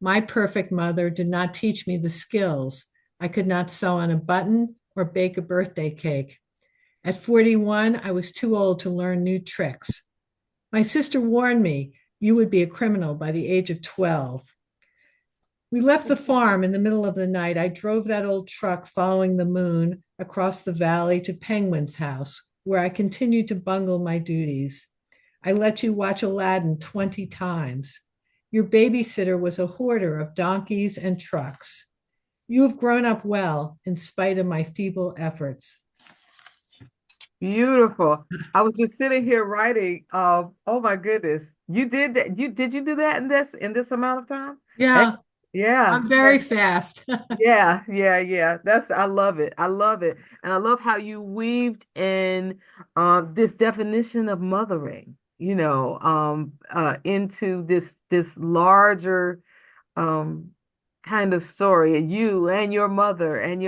My perfect mother did not teach me the skills. I could not sew on a button or bake a birthday cake. At 41, I was too old to learn new tricks. My sister warned me you would be a criminal by the age of 12. We left the farm in the middle of the night. I drove that old truck following the moon across the valley to Penguin's house, where I continued to bungle my duties. I let you watch Aladdin 20 times. Your babysitter was a hoarder of donkeys and trucks. You have grown up well in spite of my feeble efforts. Beautiful. I was just sitting here writing. Oh my goodness. You did that. Did you do that in this amount of time? Eh, Yeah, Yeah. I'm very fast. Yeah. I love it. I love it. And I love how you weaved in this definition of mothering, into this larger um kind of story, you and your mother and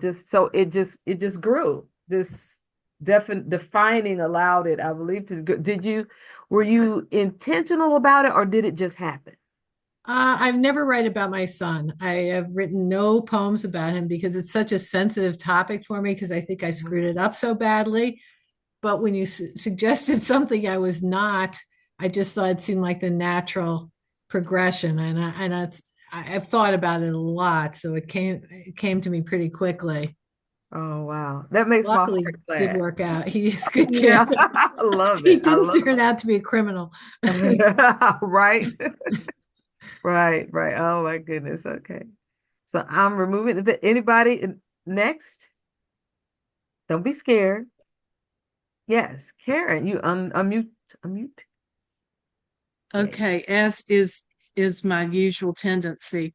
just so it just grew. This defining allowed it, I believe, to go. Were you intentional about it, or did it just happen? I've never read about my son. I have written no poems about him because it's such a sensitive topic for me because I think I screwed it up so badly. But when you suggested something I was not, I just thought it seemed like the natural progression, I've thought about it a lot, so it came to me pretty quickly. Oh, wow. That makes my Luckily, heart did glad. work out. He is a good Yeah, kid. I love He it. I didn't love turn out to be a criminal. it. Right? Right, right. Oh my goodness. Okay. So I'm removing anybody next? Don't be scared. Yes, Karen, you unmute, unmute. Yeah. Okay, as is my usual tendency.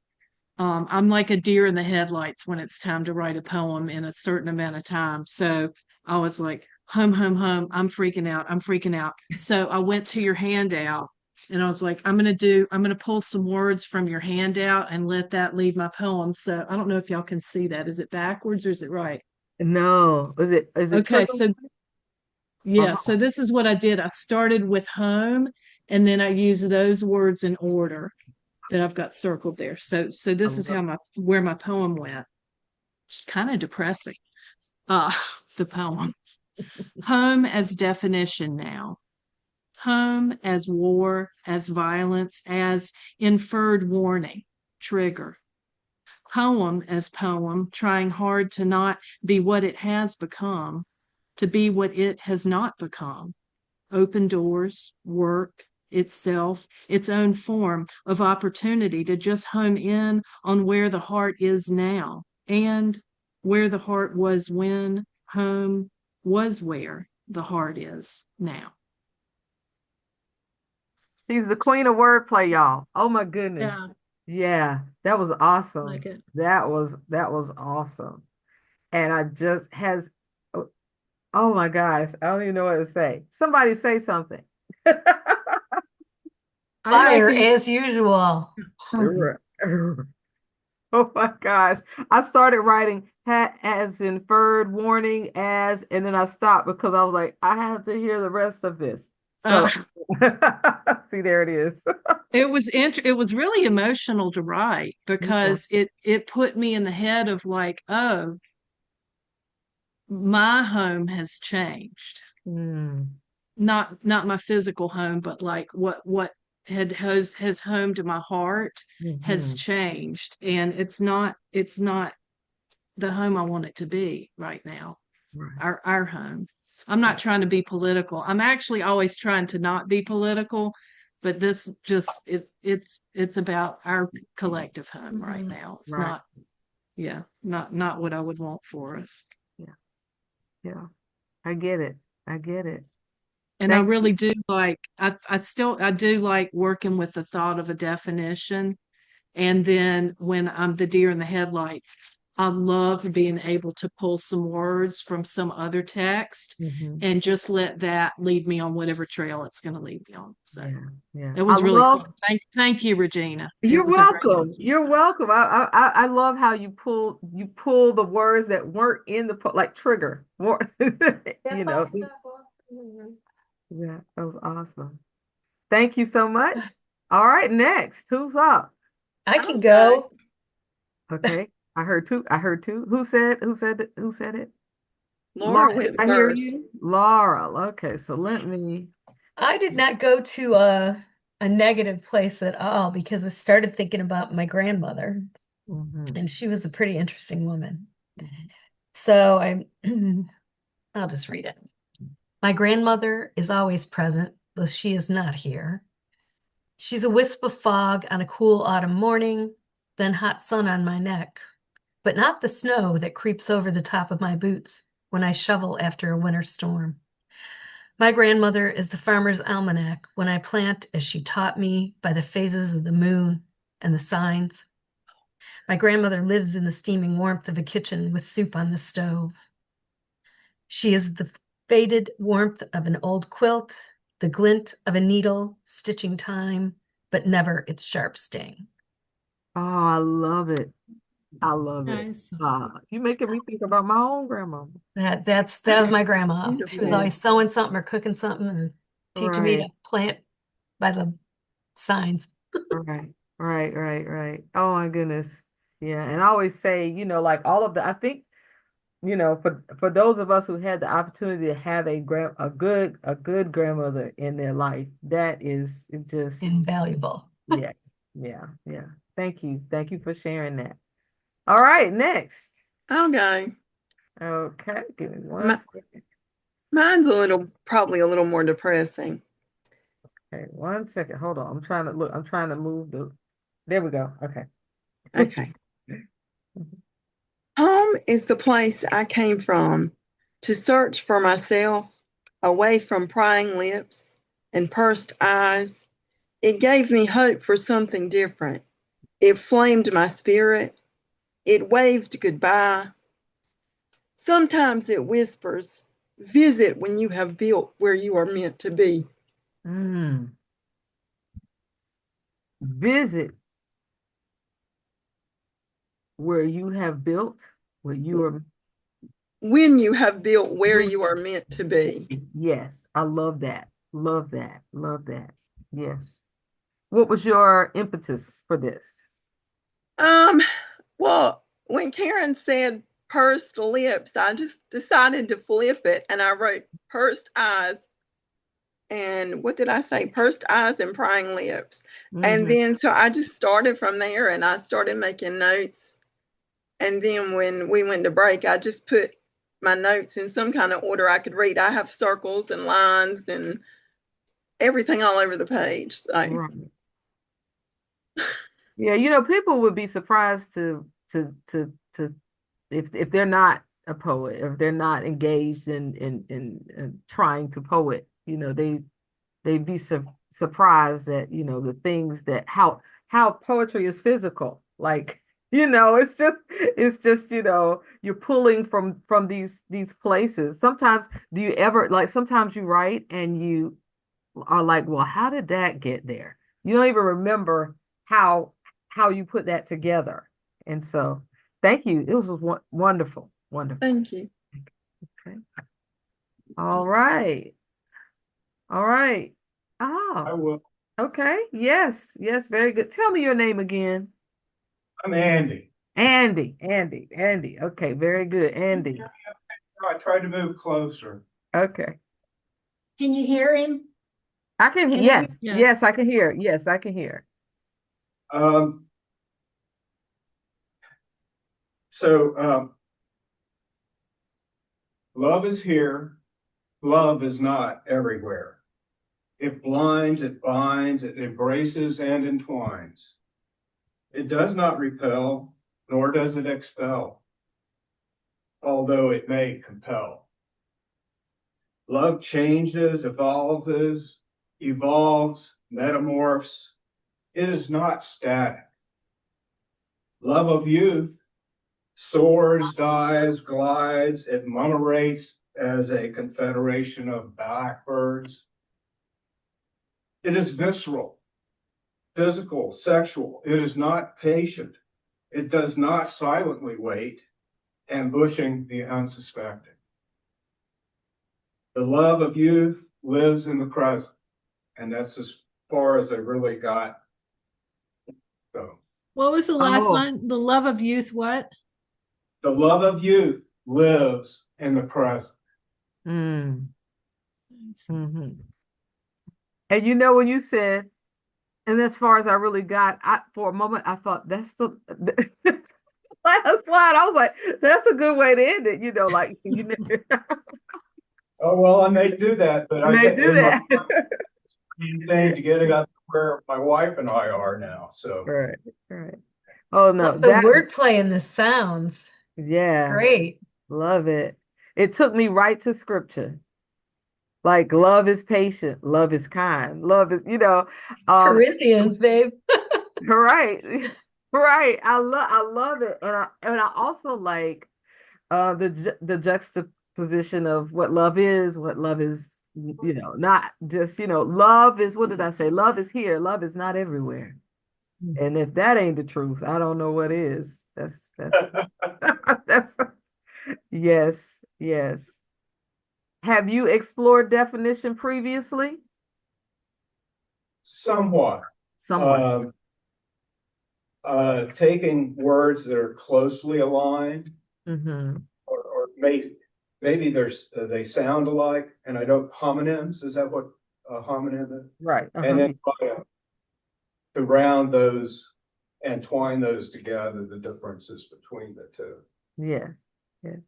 I'm like a deer in the headlights when it's time to write a poem in a certain amount of time. So I was like, home, home, home. I'm freaking out. I'm freaking out. So I went to your handout and I was like, I'm going to pull some words from your handout and let that lead my poem. So I don't know if y'all can see that. Is it backwards or is it right? No, is it Okay, trigger? so yeah, Uh-huh. so this is what I did. I started with home and then I used those words in order that I've got circled there. So I this is love how where my poem went. It's kind of depressing. Uh, the poem. Home as definition now. Home as war, as violence, as inferred warning, trigger. Poem as poem, trying hard to not be what it has become, to be what it has not become. Open doors, work, itself, its own form of opportunity to just home in on where the heart is now and where the heart was when home was where the heart is now. She's the queen of wordplay, y'all. Oh my goodness. Yeah, Yeah, that was awesome. like it. That was awesome. And I just has oh, oh my gosh, I don't even know what to say. Somebody say something. I'm Fire making, as usual. Oh my gosh. I started writing as inferred warning as, and then I stopped because I was like, I have to hear the rest of this. So Uh, see, there it is. it was really emotional to write Yeah. because it put me in the head of like, oh, my home has changed. Mm, Not my physical home, but like what has home to my heart has hmm. changed, and it's not the home I want it to be right now. Right. Our home. I'm not trying to be political. I'm actually always trying to not be political, but this just it's about our collective home right Mhm. now. It's Right. not, yeah, not what I would want for us. Yeah. Yeah. I get it. I get it. And I Thank you. really do like, I do like working with the thought of a definition. And then when I'm the deer in the headlights, I love being able to pull some words from some other text Hmm. and just let that lead me on whatever trail it's going to lead me on. So Yeah. Yeah. it I was really love fun. Thank you, Regina. It You're was a great welcome. You're experience. welcome. I love how you pull the words that weren't in the like trigger. You know. Yeah, that was awesome. Thank you so much. All right, next. Who's up? I can Okay. go. Okay. I heard two. I heard two. Who said it? Laura, Laura did went I hear first. you? Laura. Okay, so let me. I did not go to a negative place at all because I started thinking about my grandmother, Mhm, and she was a pretty interesting woman. mhm. So I'll just read it. My grandmother is always present, though she is not here. She's a wisp of fog on a cool autumn morning, then hot sun on my neck, but not the snow that creeps over the top of my boots when I shovel after a winter storm. My grandmother is the farmer's almanac when I plant, as she taught me by the phases of the moon and the signs. My grandmother lives in the steaming warmth of a kitchen with soup on the stove. She is the faded warmth of an old quilt, the glint of a needle stitching time, but never its sharp sting. Oh, I love it. I love it. Nice. You're making me think about my own grandmama. That was my grandma. She was Beautiful. Yeah, always sewing something or cooking something and teaching me right. to plant by the signs. Right, right, right, right. Oh my goodness. Yeah, and I always say, like all of the, I think, for those of us who had the opportunity to have a good grandmother in their life, that is it just, Invaluable. yeah, yeah, yeah. Thank you. Thank you for sharing that. All right, next. Okay. Okay, give me one My- second. Mine's probably a little more depressing. Okay, 1 second. Hold on. I'm trying to look. I'm trying to move the. There we go. Okay. Okay. Home is the place I came from to search for myself, away from prying lips and pursed eyes. It gave me hope for something different. It flamed my spirit. It waved goodbye. Sometimes it whispers, visit when you have built where you are meant to be. Mm. Visit where you have built, where you are. When you have built where you are meant to be. Yes, I love that. Love that. Love that. Yes. What was your impetus for this? Well, when Karen said pursed lips, I just decided to flip it and I wrote pursed eyes. And what did I say? Pursed eyes and prying lips. And then so I just started from there and I started making notes. And then when we went to break, I just put my notes in some kind of order I could read. I have circles and lines and everything all over the page. So. Right. Yeah, people would be surprised to if they're not a poet, or if they're not engaged in trying to poet, they'd be surprised that, the things that how poetry is physical. Like, it's just, you're pulling from these places. Sometimes do you ever like sometimes you write and you are like, well, how did that get there? You don't even remember how how you put that together. And so, thank you. It was wonderful, wonderful. Thank you. Okay. All right. All right. I Oh, will. okay. Yes. Yes. Very good. Tell me your name again. I'm Andy. Andy. Okay. Very good. Andy. I tried to move closer. Okay. Can you hear him? I can, Can yes. Yeah. Yes, I can hear. Yes, I can hear. Um, so love is here. Love is not everywhere. It blinds, it binds, it embraces and entwines. It does not repel, nor does it expel, although it may compel. Love changes, evolves, metamorphs. It is not static. Love of youth soars, dies, glides, it monorates as a confederation of blackbirds. It is visceral, physical, sexual. It is not patient. It does not silently wait, ambushing the unsuspecting. The love of youth lives in the present, and that's as far as I really got. So, What was the last Oh, line? The love of youth, what? the love of youth lives in the present. mm, hmm. And when you said, and as far as I really got, for a moment I thought that's the last line. I was like, that's a good way to end it. Like Oh, well, I may do that, but you may do in my that. thing to get it up to where my wife and I are now. So, Right, right. Oh no, The wordplay and the sounds. yeah, Great. love it. It took me right to scripture. Like love is patient, love is kind, love is, um, Corinthians, babe. right, right. I love it, and I also like the juxtaposition of what love is, not just, love is, what did I say? Love is here, love is not everywhere. And if that ain't the truth, I don't know what is. That's that's yes, yes. Have you explored definition previously? somewhat. Somewhat. Um, Taking words that are closely aligned, Mm-hmm. or maybe they sound alike, and I don't homonyms. Is that what a homonym is? Right. And Uh-huh. then try to round those and twine those together, the differences between the two. Yes. Yes.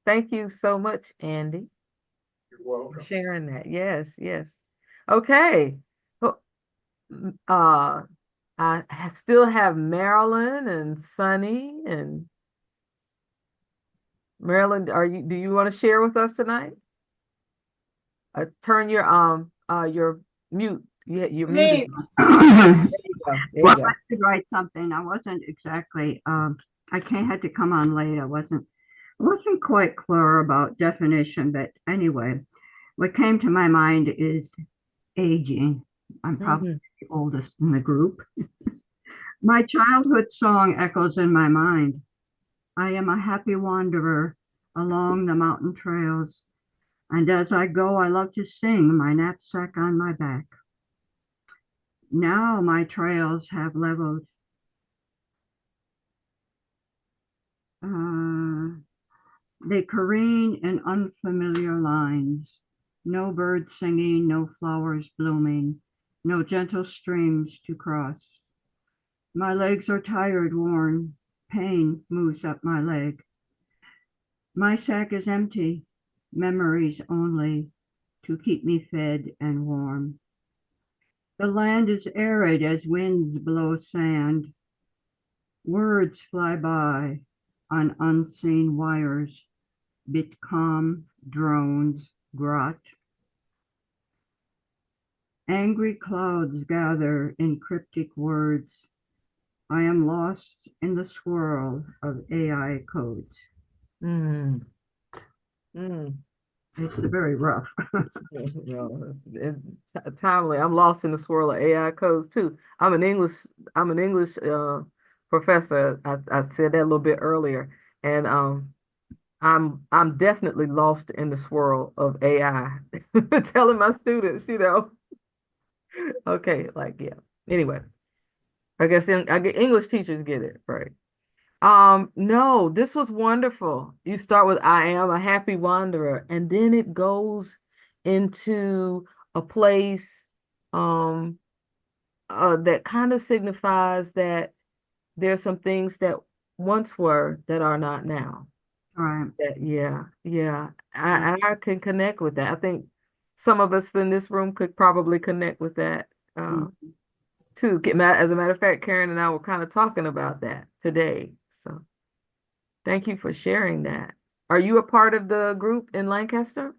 Thank you so much, Andy, You're for welcome. sharing that. Yes, yes. Okay. So, I still have Marilyn and Sunny and Marilyn. Do you want to share with us tonight? Turn your mute. Yeah, you're muted. Me. There you go. There you Well, go. I did write something. I wasn't exactly, had to come on late. I wasn't quite clear about definition, but anyway, what came to my mind is aging. I'm probably Mhm. the oldest in the group. My childhood song echoes in my mind. I am a happy wanderer along the mountain trails, and as I go, I love to sing my knapsack on my back. Now my trails have leveled. They careen in unfamiliar lines. No birds singing, no flowers blooming, no gentle streams to cross. My legs are tired, worn. Pain moves up my leg. My sack is empty, memories only to keep me fed and warm. The land is arid as winds blow sand. Words fly by on unseen wires. Bitcom, drones, grot. Angry clouds gather in cryptic words. I am lost in the swirl of AI codes. Mm. Mm. It's very rough. Well, it's timely. I'm lost in the swirl of AI codes too. I'm an English professor. I said that a little bit earlier, and I'm definitely lost in the swirl of AI. Telling my students, okay, like yeah. Anyway, I get English teachers get it, right? No, this was wonderful. You start with I am a happy wanderer, and then it goes into a place um that kind of signifies that there's some things that once were that are not now. Right. Yeah, yeah. I can connect with that. I think some of us in this room could probably connect with that Mm. too. As a matter of fact, Karen and I were kind of talking about that today. So thank you for sharing that. Are you a part of the group in Lancaster?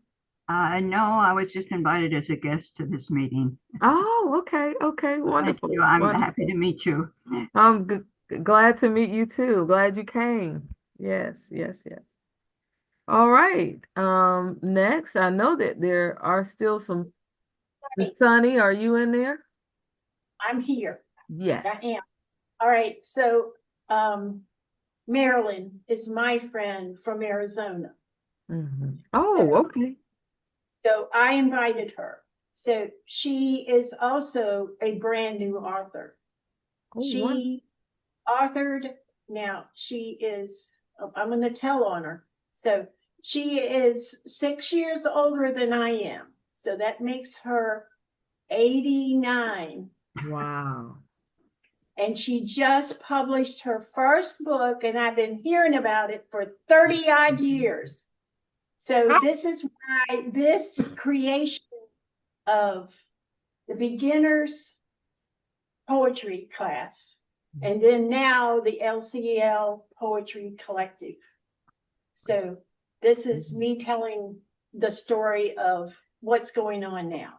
No, I was just invited as a guest to this meeting. Oh, okay, okay, Thank wonderful, you. I'm happy wonderful. to meet you. I'm glad to meet you too. Glad you came. Yes, yes, yes. All right. Next, I know that there are still some. Miss Sunny, are you in there? I'm here. I Yes. am. All right. So, Marilyn is my friend from Arizona. Oh, okay. So I invited her. So she is also a brand new author. Oh, wonderful. She authored, now she is, I'm going to tell on her. So she is 6 years older than I am. So that makes her 89. Wow. And she just published her first book, and I've been hearing about it for 30 odd years. So this is why this creation of the beginners poetry class, and then now the LCL poetry collective. So this is me telling the story of what's going on now.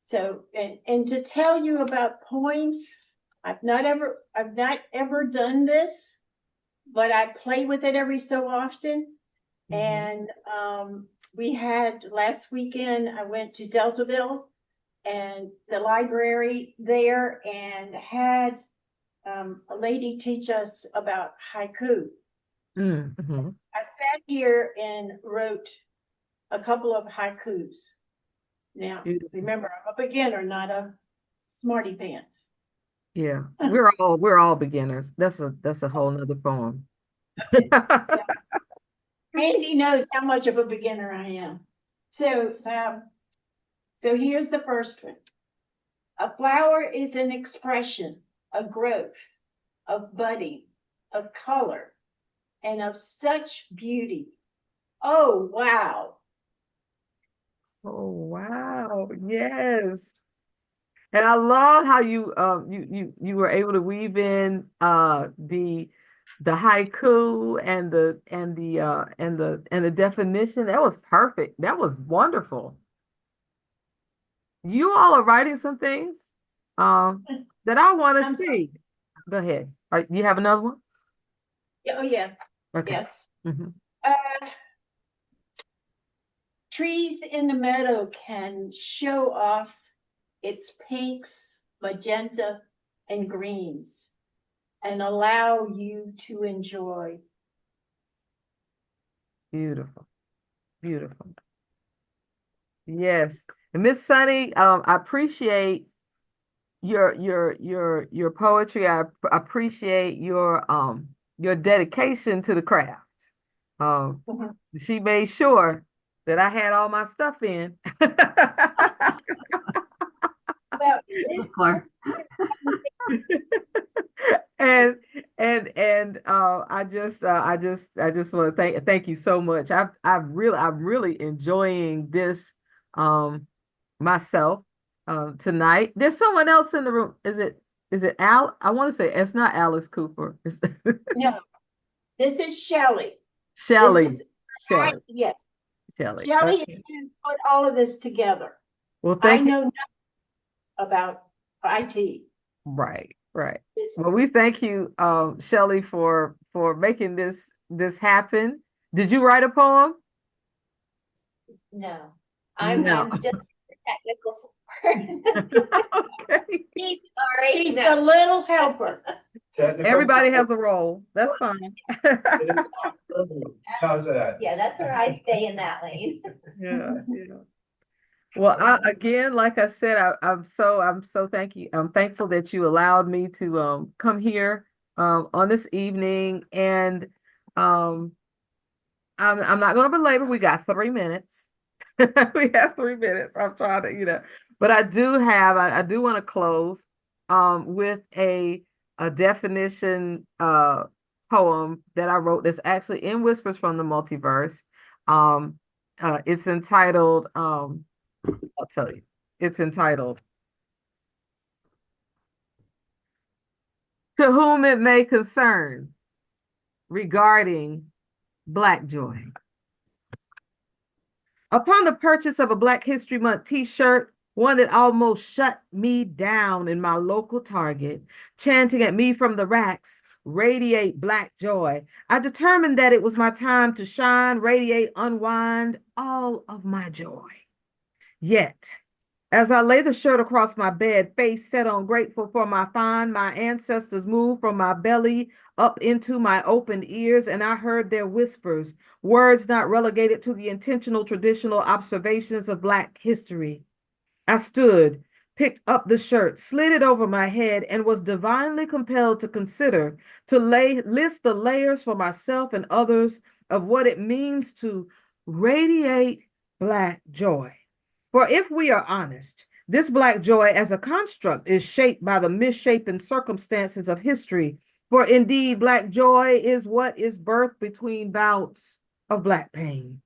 So, and to tell you about poems, I've not ever done this, but I play with it every so often. And we had last weekend, I went to Deltaville and the library there and had a lady teach us about haiku. Mm-hmm. I sat here and wrote a couple of haikus. Now, remember, I'm a beginner, not a smarty pants. Yeah, we're all beginners. That's a whole nother poem. Yeah. Andy knows how much of a beginner I am. So, so here's the first one. A flower is an expression, a growth, of budding, of color, and of such beauty Oh, wow. Oh, wow. Yes. And I love how you were able to weave in the haiku and the definition. That was perfect. That was wonderful. You all are writing some things um that I want to I'm sorry. see. Go ahead. You have another one? Oh, yeah. Okay. Yes. Hmm. Uh, trees in the meadow can show off its pinks, magenta, and greens and allow you to enjoy. Beautiful. Beautiful. Yes. And Miss Sunny, I appreciate your poetry. Appreciate your dedication to the craft. Um, Mhm. she made sure that I had all my stuff in. Well, Of course. And I just want to thank you so much. I'm really enjoying this myself tonight. There's someone else in the room. Is it Al? I want to say it's not Alice Cooper. It's no, this is Shelley. This Shelley. is, yes, Shelley. Shelley is Okay. going to put all of this together. Well, I thank you. know nothing about IT. Right, right. This, Well, we thank you, Shelley, for making this happen. Did you write a poem? No, No. I'm just technical support. Okay. Sorry, she's no. the little helper. Technical Everybody has support a role. That's fine. is not privilege. How's that? Yeah, that's where I stay in that lane. Yeah, yeah. Well, again, like I said, I'm so I'm thankful that you allowed me to come here on this evening, and um I'm not going to belabor. We got 3 minutes. We have 3 minutes. I'm trying to. But I do want to close with a definition poem that I wrote that's actually in Whispers from the Multiverse. Um it's entitled I'll tell you. It's entitled To Whom It May Concern Regarding Black Joy. Upon the purchase of a Black History Month t-shirt, one that almost shut me down in my local Target, chanting at me from the racks, radiate Black joy, I determined that it was my time to shine, radiate, unwind all of my joy. Yet, as I lay the shirt across my bed, face set on grateful for my find, my ancestors moved from my belly up into my opened ears, and I heard their whispers, words not relegated to the intentional traditional observations of Black history. I stood, picked up the shirt, slid it over my head, and was divinely compelled to consider, to list the layers for myself and others of what it means to radiate Black joy. For if we are honest, this Black joy as a construct is shaped by the misshapen circumstances of history. For indeed, Black joy is what is birthed between bouts of Black pain.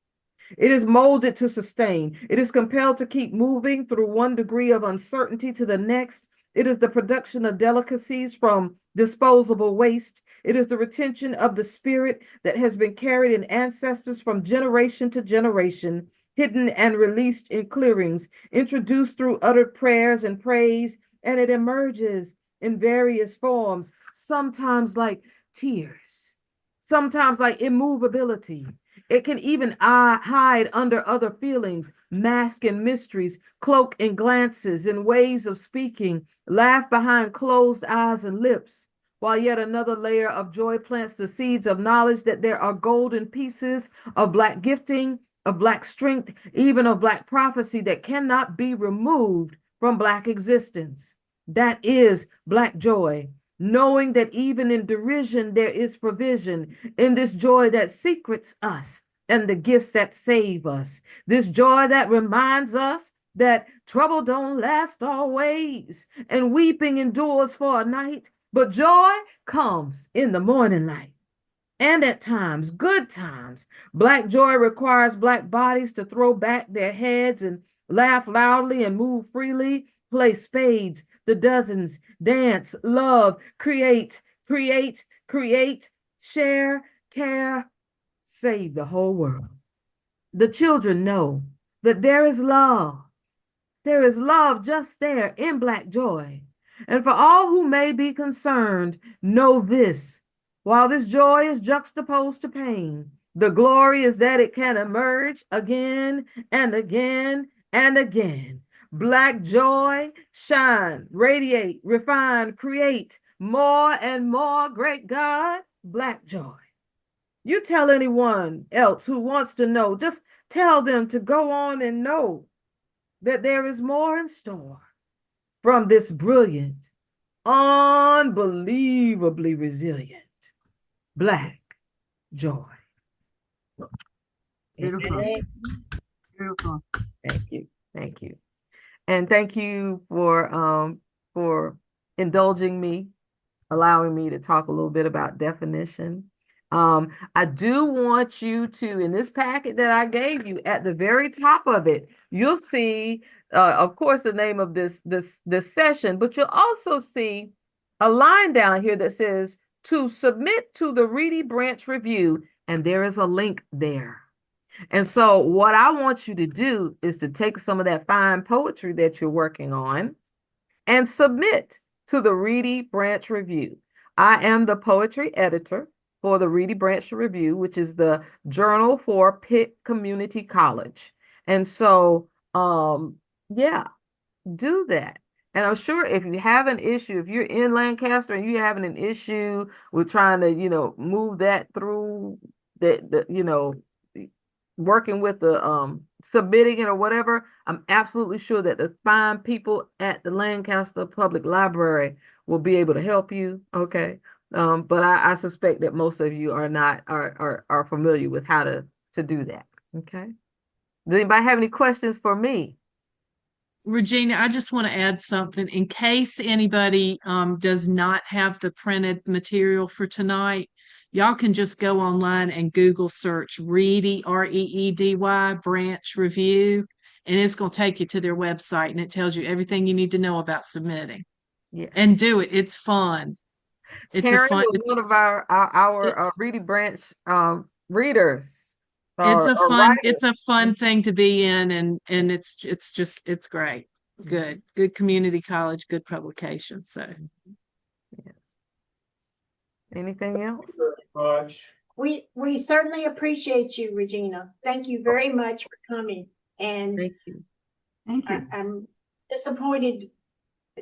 It is molded to sustain. It is compelled to keep moving through one degree of uncertainty to the next. It is the production of delicacies from disposable waste. It is the retention of the spirit that has been carried in ancestors from generation to generation, hidden and released in clearings, introduced through uttered prayers and praise, and it emerges in various forms, sometimes like tears, sometimes like immovability. It can even hide under other feelings, mask in mysteries, cloak in glances, in ways of speaking, laugh behind closed eyes and lips, while yet another layer of joy plants the seeds of knowledge that there are golden pieces of Black gifting, of Black strength, even of Black prophecy that cannot be removed from Black existence. That is Black joy, knowing that even in derision there is provision, in this joy that secrets us and the gifts that save us, this joy that reminds us that trouble don't last always, and weeping endures for a night, but joy comes in the morning light. and at times, good times. Black joy requires Black bodies to throw back their heads and laugh loudly and move freely, play spades, the dozens, dance, love, create, create, create, share, care, save the whole world. The children know that there is love. There is love just there in Black joy. And for all who may be concerned, know this. While this joy is juxtaposed to pain, the glory is that it can emerge again and again and again. Black joy, shine, radiate, refine, create more and more, great God, Black joy. You tell anyone else who wants to know, just tell them to go on and know that there is more in store from this brilliant, unbelievably resilient Black joy. Beautiful. Great. Beautiful. Thank you. Thank you. And thank you for indulging me, allowing me to talk a little bit about definition. I do want you to, in this packet that I gave you, at the very top of it, you'll see, of course, the name of this session, but you'll also see a line down here that says to submit to the Reedy Branch Review, and there is a link there. And so what I want you to do is to take some of that fine poetry that you're working on and submit to the Reedy Branch Review. I am the poetry editor for the Reedy Branch Review, which is the journal for Pitt Community College. And so, yeah, do that. And I'm sure if you have an issue, if you're in Lancaster and you're having an issue with trying to, move that through working with the submitting it or whatever, I'm absolutely sure that the fine people at the Lancaster Public Library will be able to help you. Okay. But I suspect that most of you are not are familiar with how to do that. Okay. Does anybody have any questions for me? Regina, I just want to add something in case anybody does not have the printed material for tonight. Y'all can just go online and Google search Reedy, Reedy, Branch Review, and it's going to take you to their website and it tells you everything you need to know about submitting. Yeah. And do it. It's fun. It's Karen a fun. was one of our Reedy Branch readers. It's a fun thing to be in, and it's great. Good community college, good publication. So Yes. Anything else? Very much. We certainly appreciate you, Regina. Thank you very much for coming. And Thank you. Thank you. I'm disappointed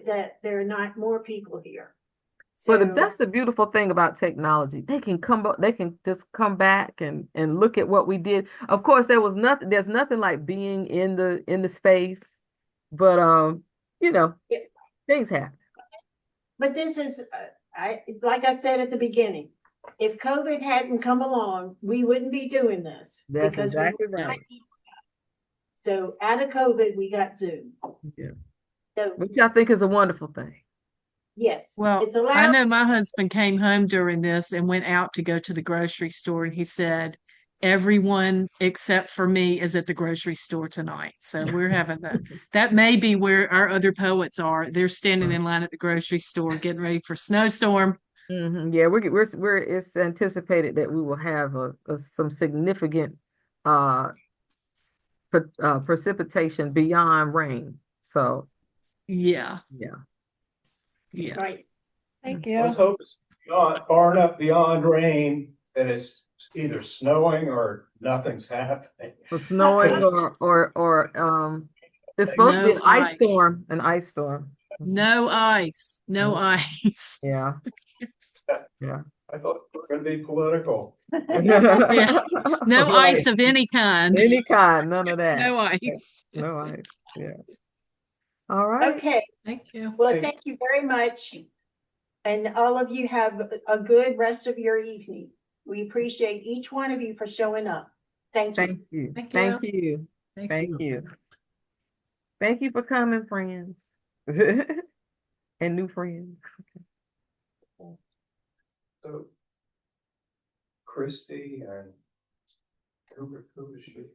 that there are not more people here. But So, that's the beautiful thing about technology. They can just come back and look at what we did. Of course, there's nothing like being in the space, but Yeah. things happen. but this is, like I said at the beginning, if COVID hadn't come along, we wouldn't be doing this. That's because we exactly were- right. So out of COVID, we got Zoom. Yeah. So Which I think is a wonderful thing. yes, well, it's I allowed. know my husband came home during this and went out to go to the grocery store, and he said, everyone except for me is at the grocery store tonight. So we're having that may be where our other poets are. They're standing in line at the grocery store getting ready for snowstorm. Yeah, it's anticipated that we will have some significant precipitation beyond rain. So Yeah. yeah. Right. Thank Let's you. hope it's far enough beyond rain that it's either snowing or nothing's happening. For snowing or it's supposed to be No an ice ice. storm, an ice storm. No ice. No ice. Yeah. Yeah. I thought we were going to be political. Yeah. No Right. ice of any kind. Any kind, none of that. No ice. No ice. Yeah. All right. Okay. Thank you. Well, thank you very much. And all of you have a good rest of your evening. We appreciate each one of you for showing up. Thank you. Thank you. Thank Thank you. you. Thank Thank you. you. Thank you for coming, friends. And new friends. So Christy and who was she?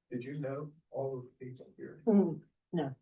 Did you know all of the people here? No.